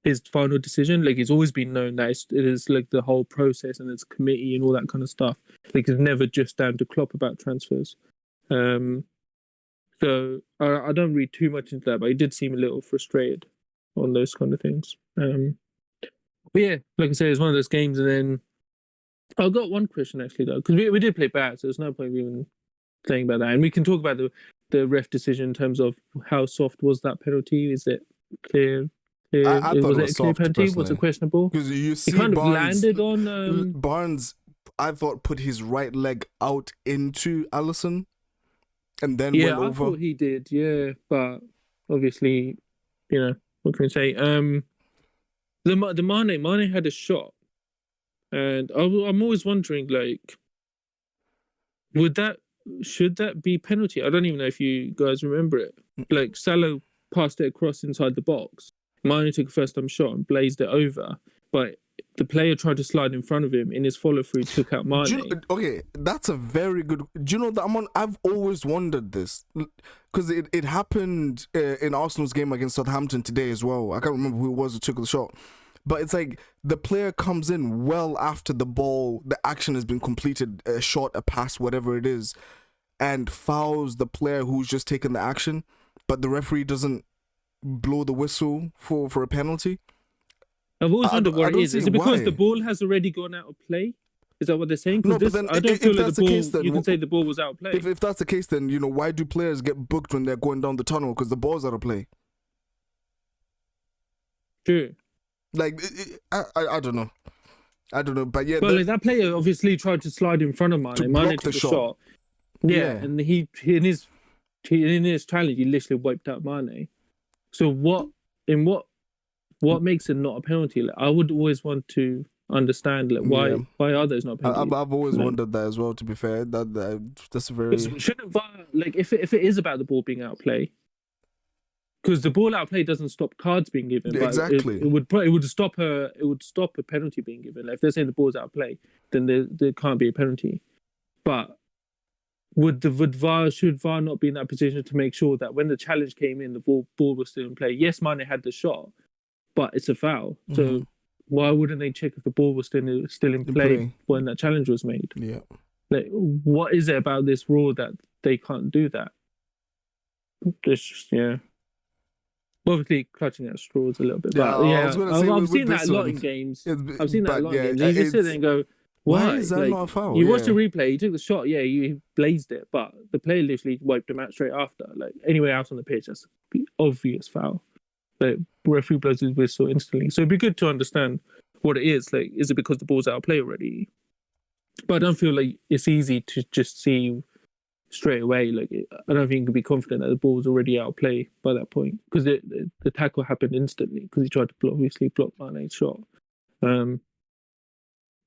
his final decision. Like it's always been known that it is like the whole process and it's committee and all that kind of stuff. Like it's never just down to Klopp about transfers. So I don't read too much into that, but he did seem a little frustrated on those kind of things. But yeah, like I say, it's one of those games. And then I've got one question actually though, because we did play bad, so there's no point even saying about that. And we can talk about the ref decision in terms of how soft was that penalty? Is it clear? I thought Was it it was a clear soft, penalty? Was personally. it questionable? Because you see It kind of Barnes, landed on. Barnes, I thought, put his right leg out into Alisson and then went I over. thought he did. Yeah, but obviously, what can we say? The Mane had a shot, and I'm always wondering, like, should that be penalty? I don't even know if you guys remember it. Like Salah passed it across inside the box. Mane took a first time shot and blazed it over, but the player tried to slide in front of him. In his follow through, took out Mane. Okay, that's a very good. Do you know that I've always wondered this because it happened in Arsenal's game against Southampton today as well. I can't remember who it was who took the shot, but it's like the player comes in well after the ball, the action has been completed, a shot, a pass, whatever it is, and fouls the player who's just taken the action, but the referee doesn't blow the whistle for a penalty. I've always wondered what it is. Is it because why. the ball has already gone out of play? Is that what they're saying? No, Because but then I don't feel like that's the ball. case, then You can say the ball was out of play. If that's the case, then why do players get booked when they're going down the tunnel because the ball's out of play? True. Like I don't know. But yeah. But like that player obviously tried to slide in front of Mane. Mane took the shot. Yeah, and he in his challenge he literally wiped out Mane. So what makes it not a penalty? Like, I would always want to understand why are those not penalties? I've always wondered that as well. To be fair, that's very. Shouldn't VAR, like if it is about the ball being out of play, because the ball out of play doesn't stop cards being given. But exactly. It would stop a penalty being given. Like if they're saying the ball's out of play, then there can't be a penalty. But should VAR not be in that position to make sure that when the challenge came in, the ball was still in play? Yes, Mane had the shot, but it's a foul. Mm-hmm. So why wouldn't they check if the ball was still in play when that challenge was made? Yeah. Like, what is it about this rule that they can't do that? It's just, obviously clutching at straws a little bit. But I've seen that a lot in games. I've seen that a lot in games. You just sit there and go, why is that not a foul? You watch the replay, he took the shot, he blazed it, but the player literally wiped him out straight after. Like anywhere else on the pitch, that's the obvious foul. Like referee blows his whistle instantly. So it'd be good to understand what it is. Like, is it because the ball's out of play already? But I don't feel like it's easy to just see straight away. Like, I don't think you can be confident that the ball was already out of play by that point because the tackle happened instantly because he tried to obviously block Mane's shot. But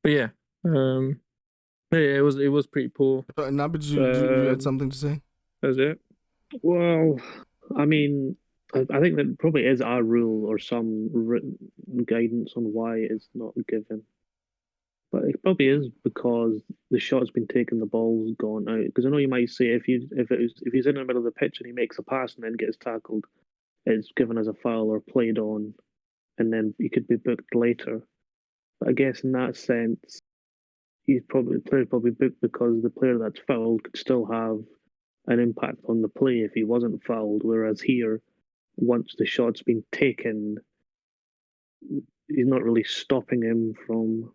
yeah. It was pretty poor. Nabi, you had something to say? That's it. Well, I mean, I think that probably is our rule or some written guidance on why it's not given. But it probably is because the shot's been taken, the ball's gone out. Because I know you might say if he's in the middle of the pitch and he makes a pass and then gets tackled, it's given as a foul or played on, and then he could be booked later. But I guess in that sense, the player's probably booked because the player that's fouled could still have an impact on the play if he wasn't fouled. Whereas here, once the shot's been taken, he's not really stopping him from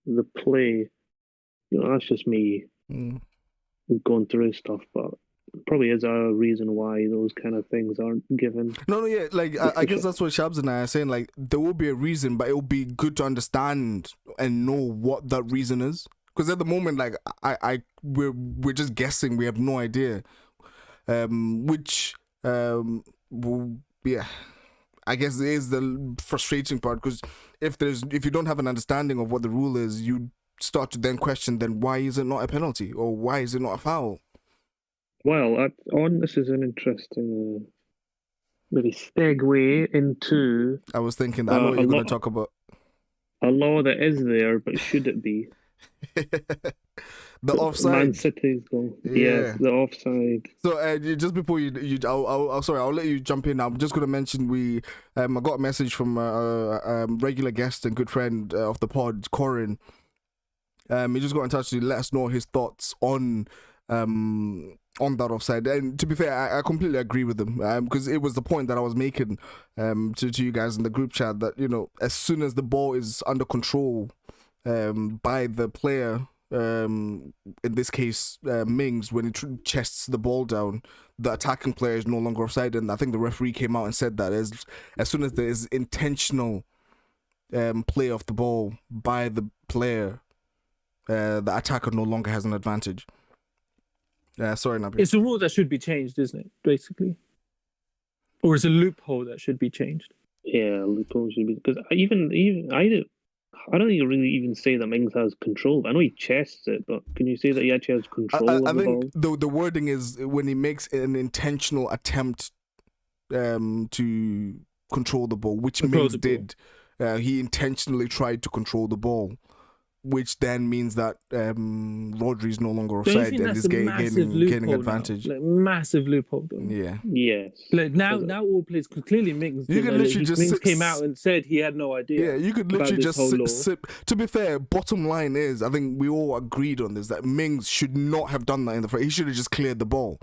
the play. That's just me going through his stuff, but probably is a reason why those kind of things aren't given. Like I guess that's what Shabs and I are saying. Like there will be a reason, but it will be good to understand and know what that reason is. Because at the moment, like we're just guessing. We have no idea. Which yeah, I guess is the frustrating part, because if you don't have an understanding of what the rule is, you start to then question, then why is it not a penalty, or why is it not a foul? Well, this is an interesting maybe segue into I was thinking, I know what you're going to talk about. a law that is there, but should it be? The offside. Man City's goal. Yeah. Yes, the offside. So just before I'll let you jump in. I'm just gonna mention I got a message from a regular guest and good friend of the pod, Corin. He just got in touch to let us know his thoughts on that offside. And to be fair, I completely agree with him, because it was the point that I was making to you guys in the group chat, that, you know, as soon as the ball is under control by the player, in this case Mings, when he chests the ball down, the attacking player is no longer offside. And I think the referee came out and said that as soon as there is intentional play of the ball by the player, the attacker no longer has an advantage. Sorry, Nabi. It's a rule that should be changed, isn't it? Basically, or it's a loophole that should be changed. Yeah, loophole should be, because I don't think you really even say that Mings has control. I know he chests it, but can you say that he actually has control of the ball? I think the wording is when he makes an intentional attempt to control the ball, which Mings did. He intentionally tried to control the ball, which then means that Rodri is no longer offside and is getting advantage. Like, massive loophole, though. Yeah. Yes. Like now all players, clearly Mings. Mings came out and said he had no idea. Yeah, you could literally just sip. To be fair, bottom line is, I think we all agreed on this, that Mings should not have done that in the front. He should have just cleared the ball.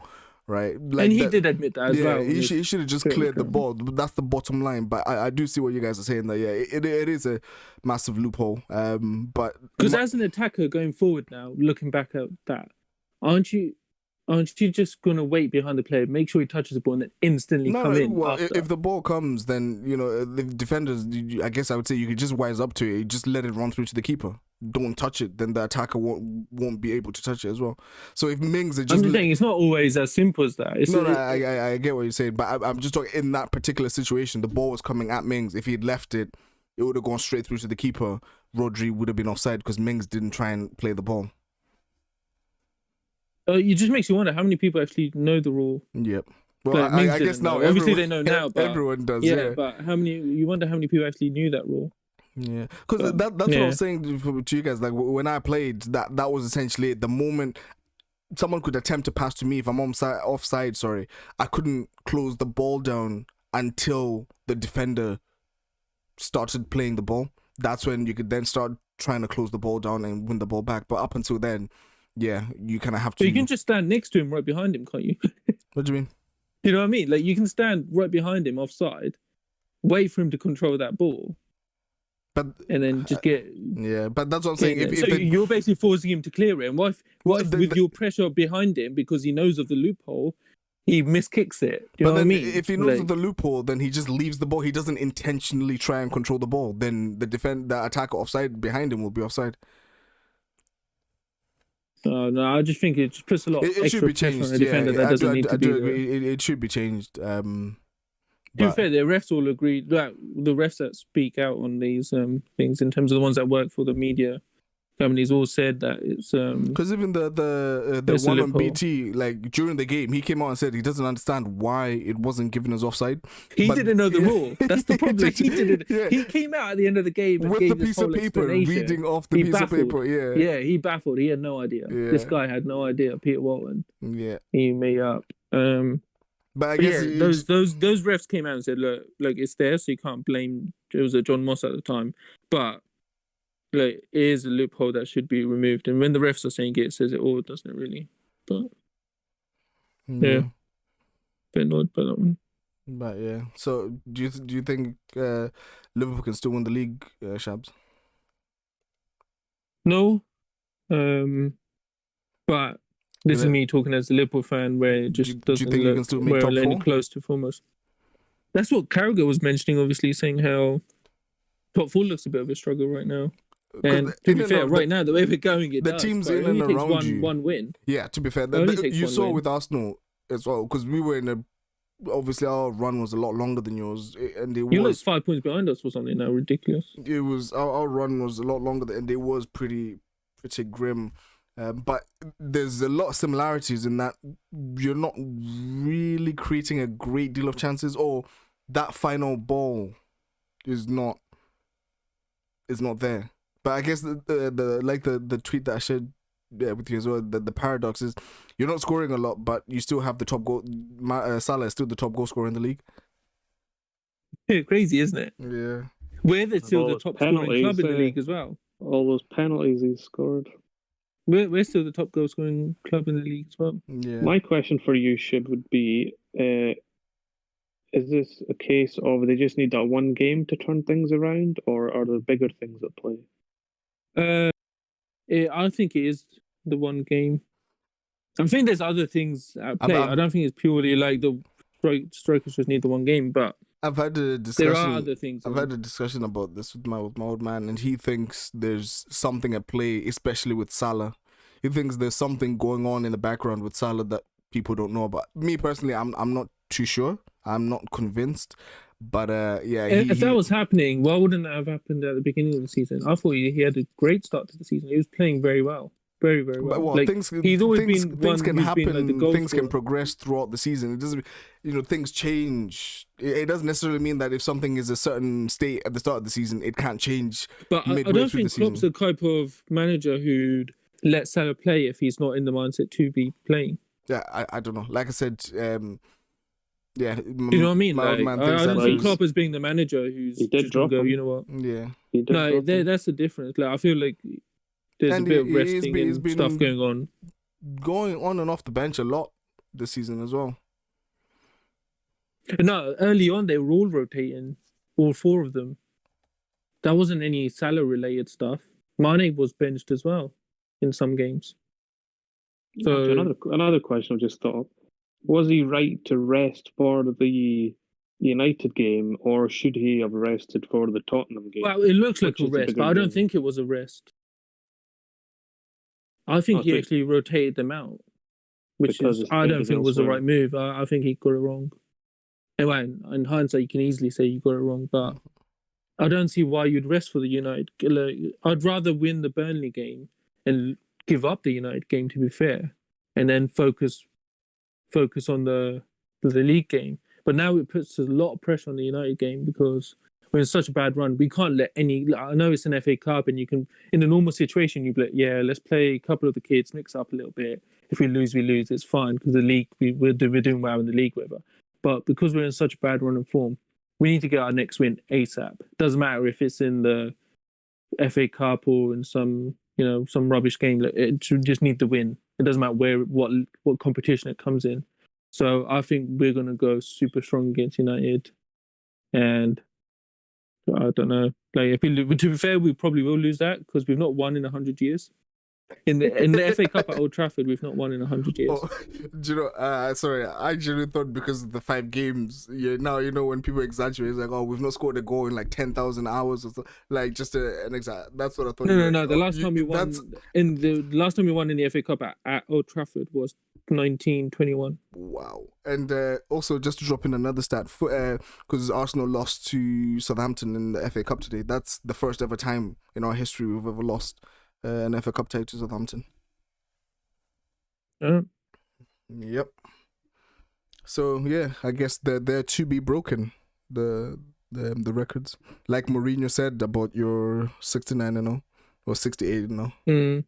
Right, like, and he did admit that as well. He should have just cleared the ball. That's the bottom line. But I do see what you guys are saying, that it is a massive loophole. But because as an attacker going forward now, looking back at that, aren't you just gonna wait behind the player, make sure he touches the ball, and then instantly come in? Well, if the ball comes, then, you know, the defenders, I guess I would say you could just wise up to it. You just let it run through to the keeper. Don't touch it, then the attacker won't be able to touch it as well. So if Mings are just... I'm just saying, it's not always as simple as that. I get what you're saying, but I'm just talking in that particular situation. The ball was coming at Mings. If he'd left it, it would have gone straight through to the keeper. Rodri would have been offside because Mings didn't try and play the ball. It just makes you wonder how many people actually know the rule. Yep. Well, like, I guess now obviously they know now, but everyone does. Yeah, but you wonder how many people actually knew that rule. Yeah, because that's what I was saying to you guys. Like, when I played, that was essentially it. The moment someone could attempt to pass to me, if I'm offside, I couldn't close the ball down until the defender started playing the ball. That's when you could then start trying to close the ball down and win the ball back. But up until then, yeah, you kind of have to. But you can just stand next to him, right behind him, can't you? What do you mean? You know what I mean? Like, you can stand right behind him offside, wait for him to control that ball. And then just get... Yeah, but that's what I'm saying. You're basically forcing him to clear it. And what if with your pressure behind him, because he knows of the loophole, he miskicks it? Do you know what I mean? If he knows of the loophole, then he just leaves the ball. He doesn't intentionally try and control the ball. Then the attacker offside behind him will be offside. No, I just think it just puts a lot of extra pressure on the defender that doesn't need to be there. It should be changed. To be fair, the refs all agree. The refs that speak out on these things, in terms of the ones that work for the media companies, all said that it's because even the one on BT, like during the game, he came out and said he doesn't understand why it wasn't given as offside. He didn't know the rule. That's the problem. He didn't. Yeah. He came out at the end of the game and with gave the piece of paper, reading off the piece of paper. Yeah, he baffled. He had no idea. Yeah. This guy had no idea. Peter Walton. Yeah, he made up. But I guess those refs came out and said, look, it's there, so you can't blame. It was a John Moss at the time, but it is a loophole that should be removed. And when the refs are saying it says it all, doesn't it really? But yeah, bit annoyed by that one. But yeah, so do you think Liverpool can still win the league, Shabs? No, but. This is me talking as a Liverpool fan, where it just doesn't do you think you can still make top 4? Close to foremost. That's what Carragher was mentioning, obviously, saying how top 4 looks a bit of a struggle right now. And to be fair, right now the way we're going, it the does. teams But in it only and takes around you. one win. Yeah, to be fair, It only takes you one saw win. with Arsenal as well, because we were in a. Obviously, our run was a lot longer than yours, and it You was. look 5 points behind us or something now, ridiculous. It was our run was a lot longer, and it was pretty grim. But there's a lot of similarities in that you're not really creating a great deal of chances, or that final ball is not there. But I guess the tweet that I shared with you as well, the paradox is you're not scoring a lot, but you still have the top goal. Salah is still the top goal scorer in the league. Crazy, isn't it? Yeah. We're still all the those top scoring club penalties, in the league as well. All those penalties he scored. We're still the top goal scoring club in the league as well. Yeah. My question for you, Shib, would be: is this a case of they just need that one game to turn things around, or are there bigger things at play? I think it is the one game. I think there's other things at play. I don't think it's purely like the strikers just need the one game, but I've had a discussion. there are other things. I've had a discussion about this with my old man, and he thinks there's something at play, especially with Salah. He thinks there's something going on in the background with Salah that people don't know about. Me personally, I'm not too sure. I'm not convinced. But yeah, if that was happening, why wouldn't that have happened at the beginning of the season? I thought he had a great start to the season. He was playing very well. Very, very well. Well, like, he's always been things can happen. Been, like, things can progress throughout the season. It doesn't, things change. It doesn't necessarily mean that if something is a certain state at the start of the season, it can't change. But I don't think Klopp's the type of manager who'd let Salah play if he's not in the mindset to be playing. Yeah, I don't know. Like I said, yeah. You know what I mean? Like, I don't think Klopp is being the manager who's just gonna go, you know what? Yeah. No, that's the difference. Like, I feel like there's a bit of resting and stuff going on. Going on and off the bench a lot this season as well. No, early on they were all rotating, all four of them. That wasn't any Salah related stuff. Mane was benched as well in some games. So another question I just thought: was he right to rest for the United game, or should he have rested for the Tottenham game? Well, it looks like a rest, but I don't think it was a rest. I think he actually rotated them out, which I don't think was the right move. I think he got it wrong. Anyway, in hindsight, you can easily say you got it wrong, but I don't see why you'd rest for the United. Like, I'd rather win the Burnley game and give up the United game, to be fair, and then focus on the league game. But now it puts a lot of pressure on the United game because we're in such a bad run. We can't let any. I know it's an FA Cup, and you can, in a normal situation, you'd be like, yeah, let's play a couple of the kids, mix up a little bit. If we lose, we lose. It's fine because the league, we're doing well in the league, whatever. But because we're in such a bad run of form, we need to get our next win ASAP. Doesn't matter if it's in the FA Cup or in some rubbish game. It should just need the win. It doesn't matter what competition it comes in. So I think we're gonna go super strong against United, and I don't know. Like, to be fair, we probably will lose that because we've not won in 100 years. In the FA Cup at Old Trafford, we've not won in 100 years. Oh, do you know? Sorry, I actually thought because of the 5 games. Yeah, now when people exaggerate, it's like, oh, we've not scored a goal in like 10,000 hours or so. Like just an exact. That's what I thought. No. The last time we won in the FA Cup at Old Trafford was 1921. Wow. And also, just to drop in another stat, because Arsenal lost to Southampton in the FA Cup today. That's the first ever time in our history we've ever lost an FA Cup title to Southampton. Yep. So yeah, I guess they're to be broken. The records, like Mourinho said about your 69-0 or 68-0.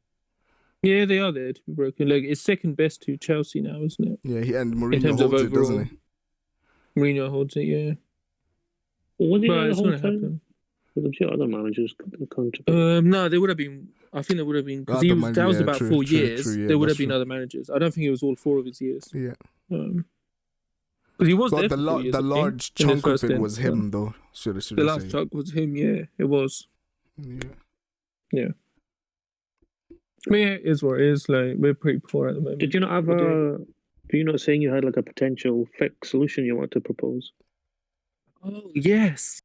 Yeah, they are there to be broken. Like, it's second best to Chelsea now, isn't it? Yeah, and Mourinho holds it, doesn't he? Mourinho holds it, yeah. Well, but it's going to happen. I'm sure other managers contribute. No, they would have been. I think they would have been because that was about 4 years. True, yeah, there would have been other managers. I don't think it was all 4 of his years. Yeah. Because he was there for 4 years, the large chunk of it was him, though. The last chunk was him. Yeah, it was. Yeah. But yeah, it is what it is. Like, we're pretty poor at the moment. Did you not have Were you not saying you had like a potential fixed solution you want to propose? Oh yes.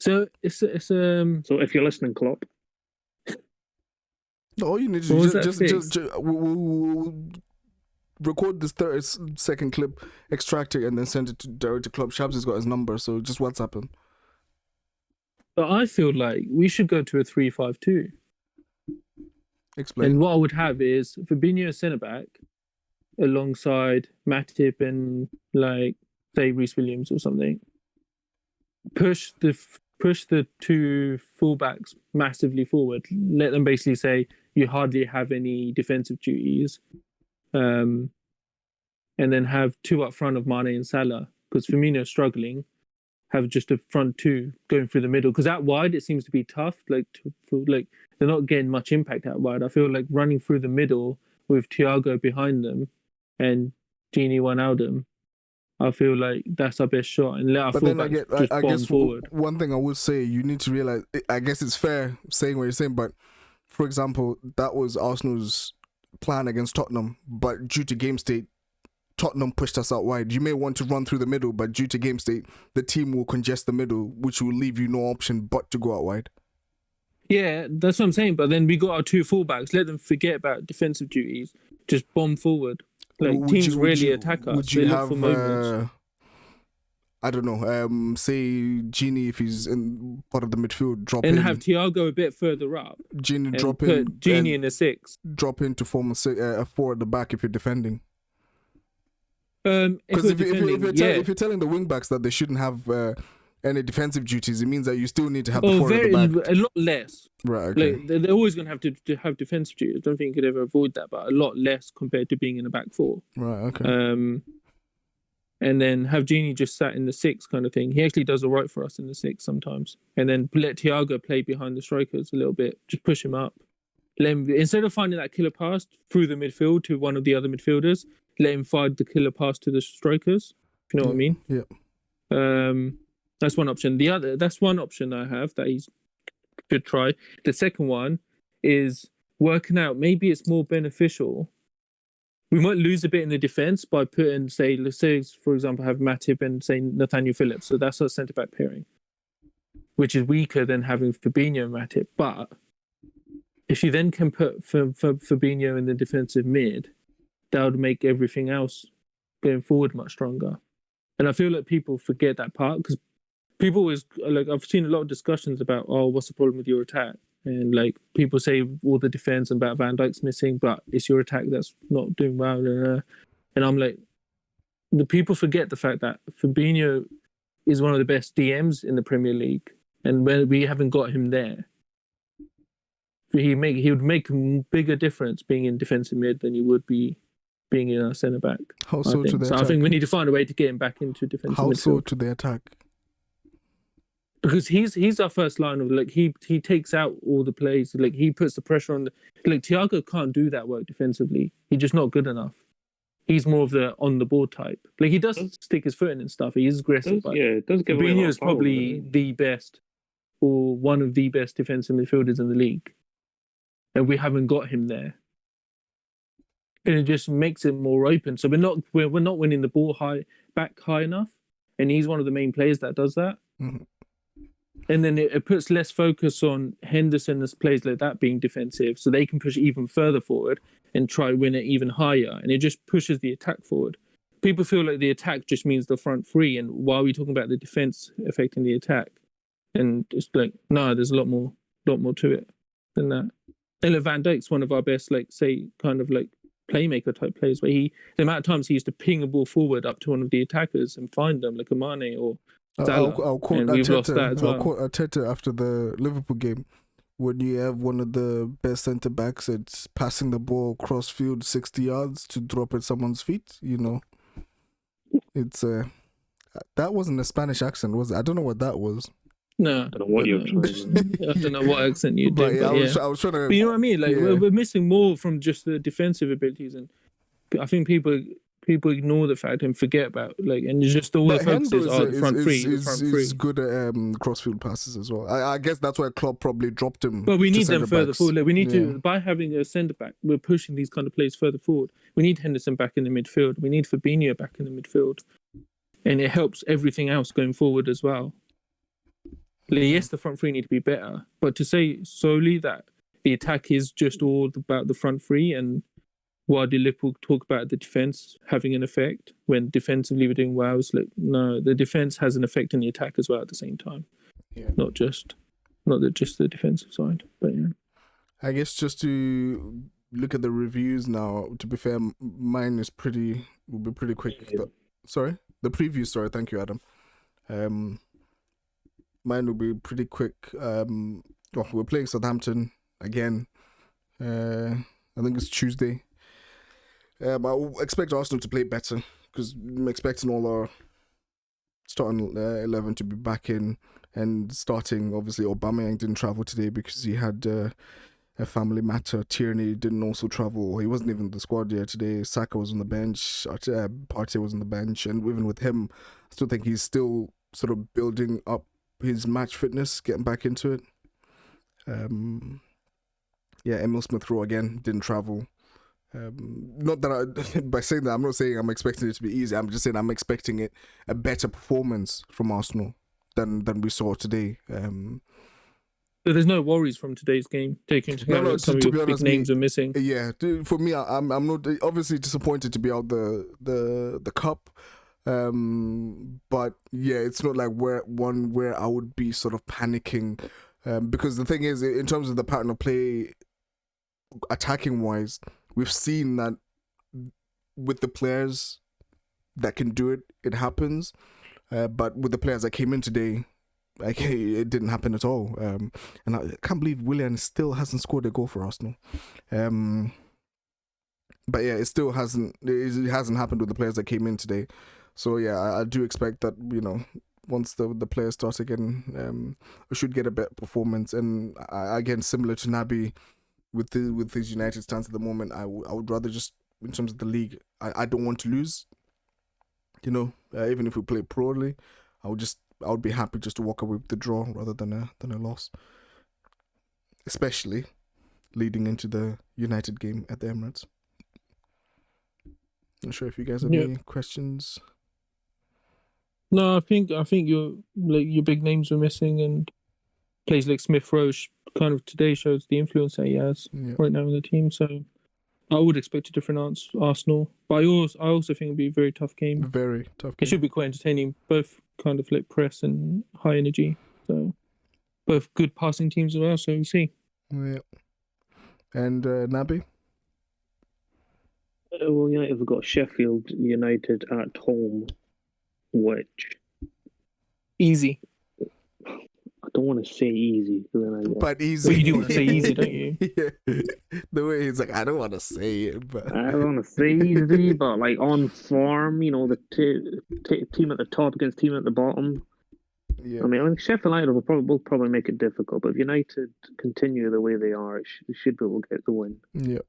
So it's So if you're listening, Klopp, All you need to What was do that just fixed? we'll record this 30-second clip, extract it, and then send it direct to Klopp. Shabs has got his number, so just WhatsApp him. but I feel like we should go to a 3-5-2. Explain. And what I would have is Fabinho centre back alongside Matip and like say Reece Williams or something. Push the two fullbacks massively forward. Let them basically say you hardly have any defensive duties, and then have two up front of Mane and Salah because Firmino's struggling. Have just a front two going through the middle because out wide it seems to be tough. Like they're not getting much impact out wide. I feel like running through the middle with Thiago behind them and Gini Wijnaldum, I feel like that's our best shot. And let our But then fullbacks just I bomb guess forward. one thing I would say, you need to realize, I guess it's fair saying what you're saying, but for example, that was Arsenal's plan against Tottenham, but due to game state, Tottenham pushed us out wide. You may want to run through the middle, but due to game state, the team will congest the middle, which will leave you no option but to go out wide. Yeah, that's what I'm saying. But then we got our two fullbacks. Let them forget about defensive duties. Just bomb forward. Like teams rarely attack us. Would you they look have, for moments. I don't know, say Gini, if he's in part of the midfield, drop and in. have Thiago a bit further up. Gini And drop put in. Gini in a 6. Drop in to form a 4 at the back if you're defending. If you're telling the wing backs that they shouldn't have any defensive duties, it means that you still need to have the 4 at the back. A lot less. Right. Okay. Like they're always going to have defensive duties. I don't think you could ever avoid that, but a lot less compared to being in a back 4. Right. Okay. And then have Gini just sat in the 6 kind of thing. He actually does all right for us in the 6 sometimes. And then let Thiago play behind the strikers a little bit. Just push him up. Instead of finding that killer pass through the midfield to one of the other midfielders, let him find the killer pass to the strikers. If you know what I mean? Yeah. That's one option. That's one option I have that he should try. The second one is working out. Maybe it's more beneficial. We might lose a bit in the defense by putting, let's say, for example, have Matip and say Nathaniel Phillips. So that's our centre back pairing, which is weaker than having Fabinho and Matip. But if you then can put Fabinho in the defensive mid, that would make everything else going forward much stronger. And I feel like people forget that part because people always, like, I've seen a lot of discussions about, what's the problem with your attack? And like people say all the defense and about Van Dijk's missing, but it's your attack that's not doing well. And I'm like, the people forget the fact that Fabinho is one of the best DMs in the Premier League, and when we haven't got him there, he would make a bigger difference being in defensive mid than he would be being in our centre back. How so to the attack? I think we need to find a way to get him back into defensive midfield. How so to the attack? Because he's our first line of, like, he takes out all the plays, like he puts the pressure on Thiago can't do that work defensively. He's just not good enough. He's more of the on the ball type. Like he does stick his foot in and stuff. He is aggressive. It does give Fabinho is probably the best or one of the best defensive midfielders in the league, and we haven't got him there. And it just makes it more open. So we're not winning the ball high enough, and he's one of the main players that does that. Mm-hmm. And then it puts less focus on Henderson as plays like that being defensive, so they can push even further forward and try win it even higher. And it just pushes the attack forward. People feel like the attack just means the front three, and why are we talking about the defense affecting the attack? And it's like, no, there's a lot more to it than that. And Van Dijk's one of our best, like, say, kind of like playmaker type players, where the amount of times he used to ping a ball forward up to one of the attackers and find them, like a Mane or Salah. I'll quote and we've lost that as well. I'll quote Arteta after the Liverpool game, when you have one of the best centre backs, it's passing the ball cross field 60 yards to drop at someone's feet. You know, it's that wasn't a Spanish accent, was it? I don't know what that was. No, I don't know what you're trying. I don't know what accent you did. But I was trying to. But you know what I mean? Like we're missing more from just the defensive abilities, and I think people ignore the fact and forget about, like, and it's just all the focus is on the front three. He's good at crossfield passes as well. I guess that's why Klopp probably dropped him. But we need them further forward. Like, we need to, by having a centre back, we're pushing these kind of plays further forward. We need Henderson back in the midfield. We need Fabinho back in the midfield, and it helps everything else going forward as well. Yes, the front three need to be better, but to say solely that the attack is just all about the front three, and while the Liverpool talk about the defense having an effect when defensively we're doing well, it's like no, the defense has an effect on the attack as well at the same time. Yeah. Not just the defensive side, but yeah. I guess just to look at the reviews now. To be fair, mine will be pretty quick. Sorry, the preview. Sorry, thank you, Adam. Mine will be pretty quick. We're playing Southampton again. I think it's Tuesday. But I expect Arsenal to play better because I'm expecting all our starting 11 to be back in and starting. Obviously, Aubameyang didn't travel today because he had a family matter. Tierney didn't also travel. He wasn't even in the squad yet today. Saka was on the bench. Partey was on the bench. And even with him, I still think he's still sort of building up his match fitness, getting back into it. Emil Smith-Rowe again didn't travel. Not that by saying that, I'm not saying I'm expecting it to be easy. I'm just saying I'm expecting a better performance from Arsenal than we saw today. So there's no worries from today's game, taking into account some of your big names are missing. Yeah, for me, I'm not obviously disappointed to be out the cup. But yeah, it's not like where I would be sort of panicking, because the thing is, in terms of the pattern of play, attacking wise, we've seen that with the players that can do it, it happens. But with the players that came in today, it didn't happen at all. And I can't believe Willian still hasn't scored a goal for Arsenal. But yeah, it still hasn't happened with the players that came in today. So yeah, I do expect that, once the players start again, we should get a better performance. And again, similar to Naby, with his United stance at the moment, I would rather just, in terms of the league, I don't want to lose. Even if we play poorly, I would be happy just to walk away with the draw rather than a loss. Especially leading into the United game at the Emirates. Not sure if you guys have any questions. No, I think your big names were missing, and players like Smith-Rowe kind of today shows the influence that he has right now in the team. So I would expect a different Arsenal, but I also think it'll be a very tough game. Very tough game. It should be quite entertaining. Both kind of like press and high energy. So both good passing teams as well. So we'll see. Yeah. And Naby? Well, United have got Sheffield United at home, which easy. I don't want to say easy, but easy. Well, you do want to say easy, don't you? Yeah. The way he's like, I don't want to say it, but I don't want to say easy, but like on form, the team at the top against team at the bottom. Yeah. I mean, Sheffield United will probably make it difficult, but if United continue the way they are, it should be able to get the win. Yeah.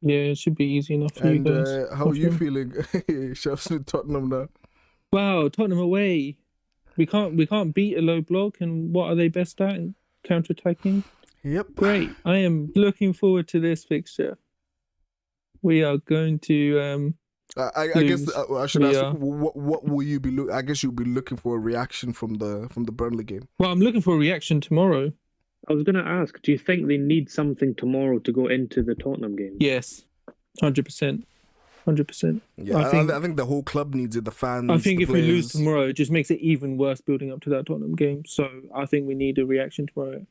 Yeah, it should be easy enough for you guys. How are you feeling, Chefs, with Tottenham now? Wow, Tottenham away. We can't beat a low block, and what are they best at? Counter-attacking. Yep. Great. I am looking forward to this fixture. We are going to. I guess I should ask. What will you be? I guess you'll be looking for a reaction from the Burnley game. Well, I'm looking for a reaction tomorrow. I was going to ask, do you think they need something tomorrow to go into the Tottenham game? Yes, 100%. 100%. Yeah, I think the whole club needs it. The fans. I think if we lose tomorrow, it just makes it even worse building up to that Tottenham game. So I think we need a reaction tomorrow.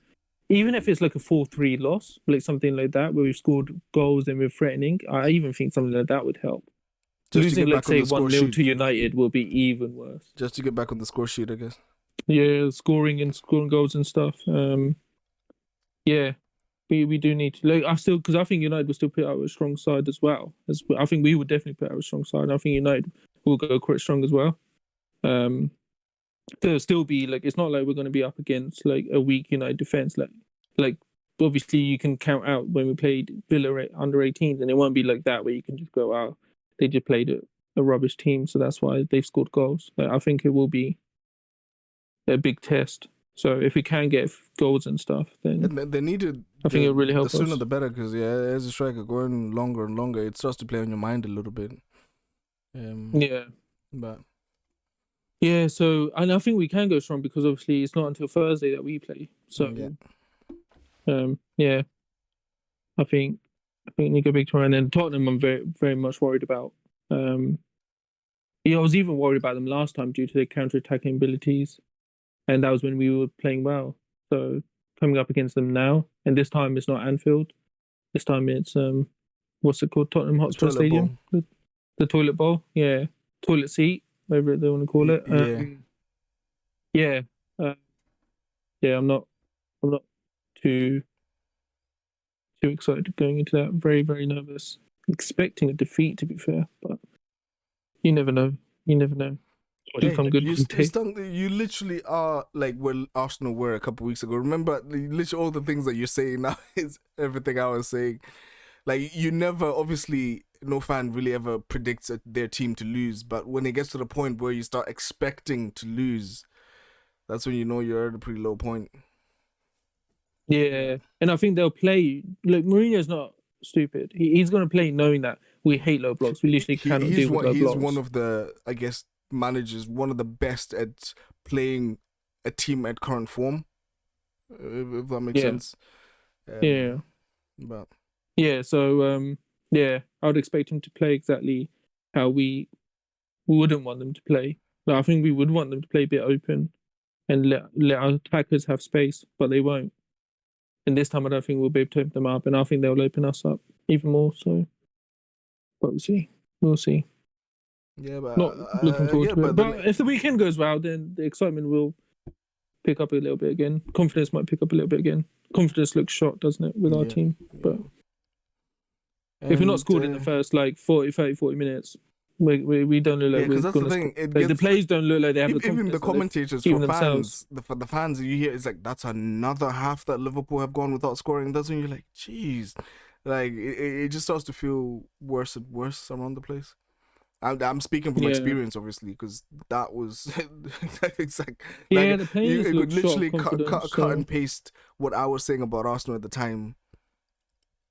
Even if it's like a 4-3 loss, like something like that, where we've scored goals and we're threatening, I even think something like that would help. Losing, let's say, 1-0 to United will be even worse. Just to get back on the score sheet, I guess. Yeah, scoring goals and stuff. Yeah, we do need to. Because I think United will still put out a strong side as well. I think we would definitely put out a strong side. I think United will go quite strong as well. There'll still be it's not like we're going to be up against a weak United defense. Like obviously you can count out when we played Villa under 18s, and it won't be like that where you can just go out. They just played a rubbish team, so that's why they've scored goals. I think it will be a big test. So if we can get goals and stuff, then they needed. I think it'll really help us. The sooner the better, because as a striker going longer and longer, it starts to play on your mind a little bit. Yeah, but Yeah, so and I think we can go strong because obviously it's not until Thursday that we play. So yeah, I think we go big tomorrow. And then Tottenham, I'm very very much worried about. I was even worried about them last time due to their counter-attacking abilities, and that was when we were playing well. So coming up against them now, and this time it's not Anfield. This time it's what's it called? Tottenham Hotspur Stadium, the toilet bowl, yeah, toilet seat, whatever they want to call it. Yeah, yeah. I'm not too excited going into that. Very very nervous, expecting a defeat. To be fair, but you never know. You never know. Hey, you literally are like where Arsenal were a couple of weeks ago. Remember, literally all the things that you're saying now is everything I was saying. Like, you never, obviously, no fan really ever predicts their team to lose, but when it gets to the point where you start expecting to lose, that's when you know you're at a pretty low point. Yeah, and I think they'll play. Look, Mourinho's not stupid. He's going to play knowing that we hate low blocks. We literally cannot deal with low blocks. He's one of the, I guess, managers, one of the best at playing a team at current form, if that makes sense. Yeah. But yeah, so I would expect him to play exactly how we wouldn't want them to play. Like, I think we would want them to play a bit open and let our attackers have space, but they won't. And this time I don't think we'll be able to open them up, and I think they'll open us up even more. So, but we'll see. We'll see. Yeah, but not looking forward to it. But if the weekend goes well, then the excitement will pick up a little bit again. Confidence might pick up a little bit again. Confidence looks shot, doesn't it, with our team? But if we're not scored in the first 40 minutes, we don't look like we're going to score. The players don't look like they have the confidence. Even the commentators for fans, for the fans you hear, it's like, that's another half that Liverpool have gone without scoring. That's when you're like, jeez. Like, it just starts to feel worse and worse around the place. I'm speaking from experience, obviously, because that was the players you could literally cut and paste what I was saying about Arsenal at the time.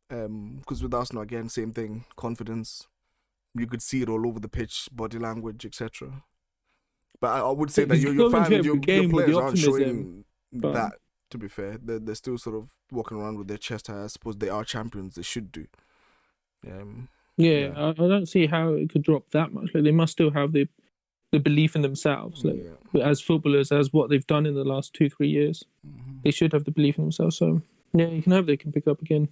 Because with Arsenal, again, same thing, confidence. You could see it all over the pitch, body language, etc. But I would say that your fans, your players aren't showing that. To be fair, they're still sort of walking around with their chest high. I suppose they are champions. They should do. I don't see how it could drop that much. Like, they must still have the belief in themselves, like as footballers, as what they've done in the last 2-3 years. They should have the belief in themselves. So yeah, you can hope they can pick up again.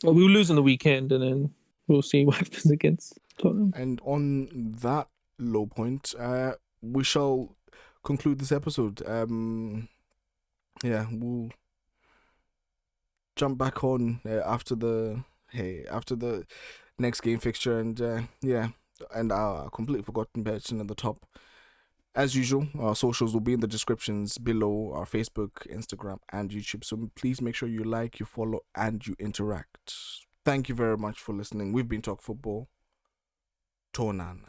Well, we'll lose on the weekend, and then we'll see what happens against Tottenham. And on that low point, we shall conclude this episode. We'll jump back on after the next game fixture, and and our completely forgotten mention at the top. As usual, our socials will be in the descriptions below, our Facebook, Instagram, and YouTube. So please make sure you like, you follow, and you interact. Thank you very much for listening. We've been Talk Football. Tonan.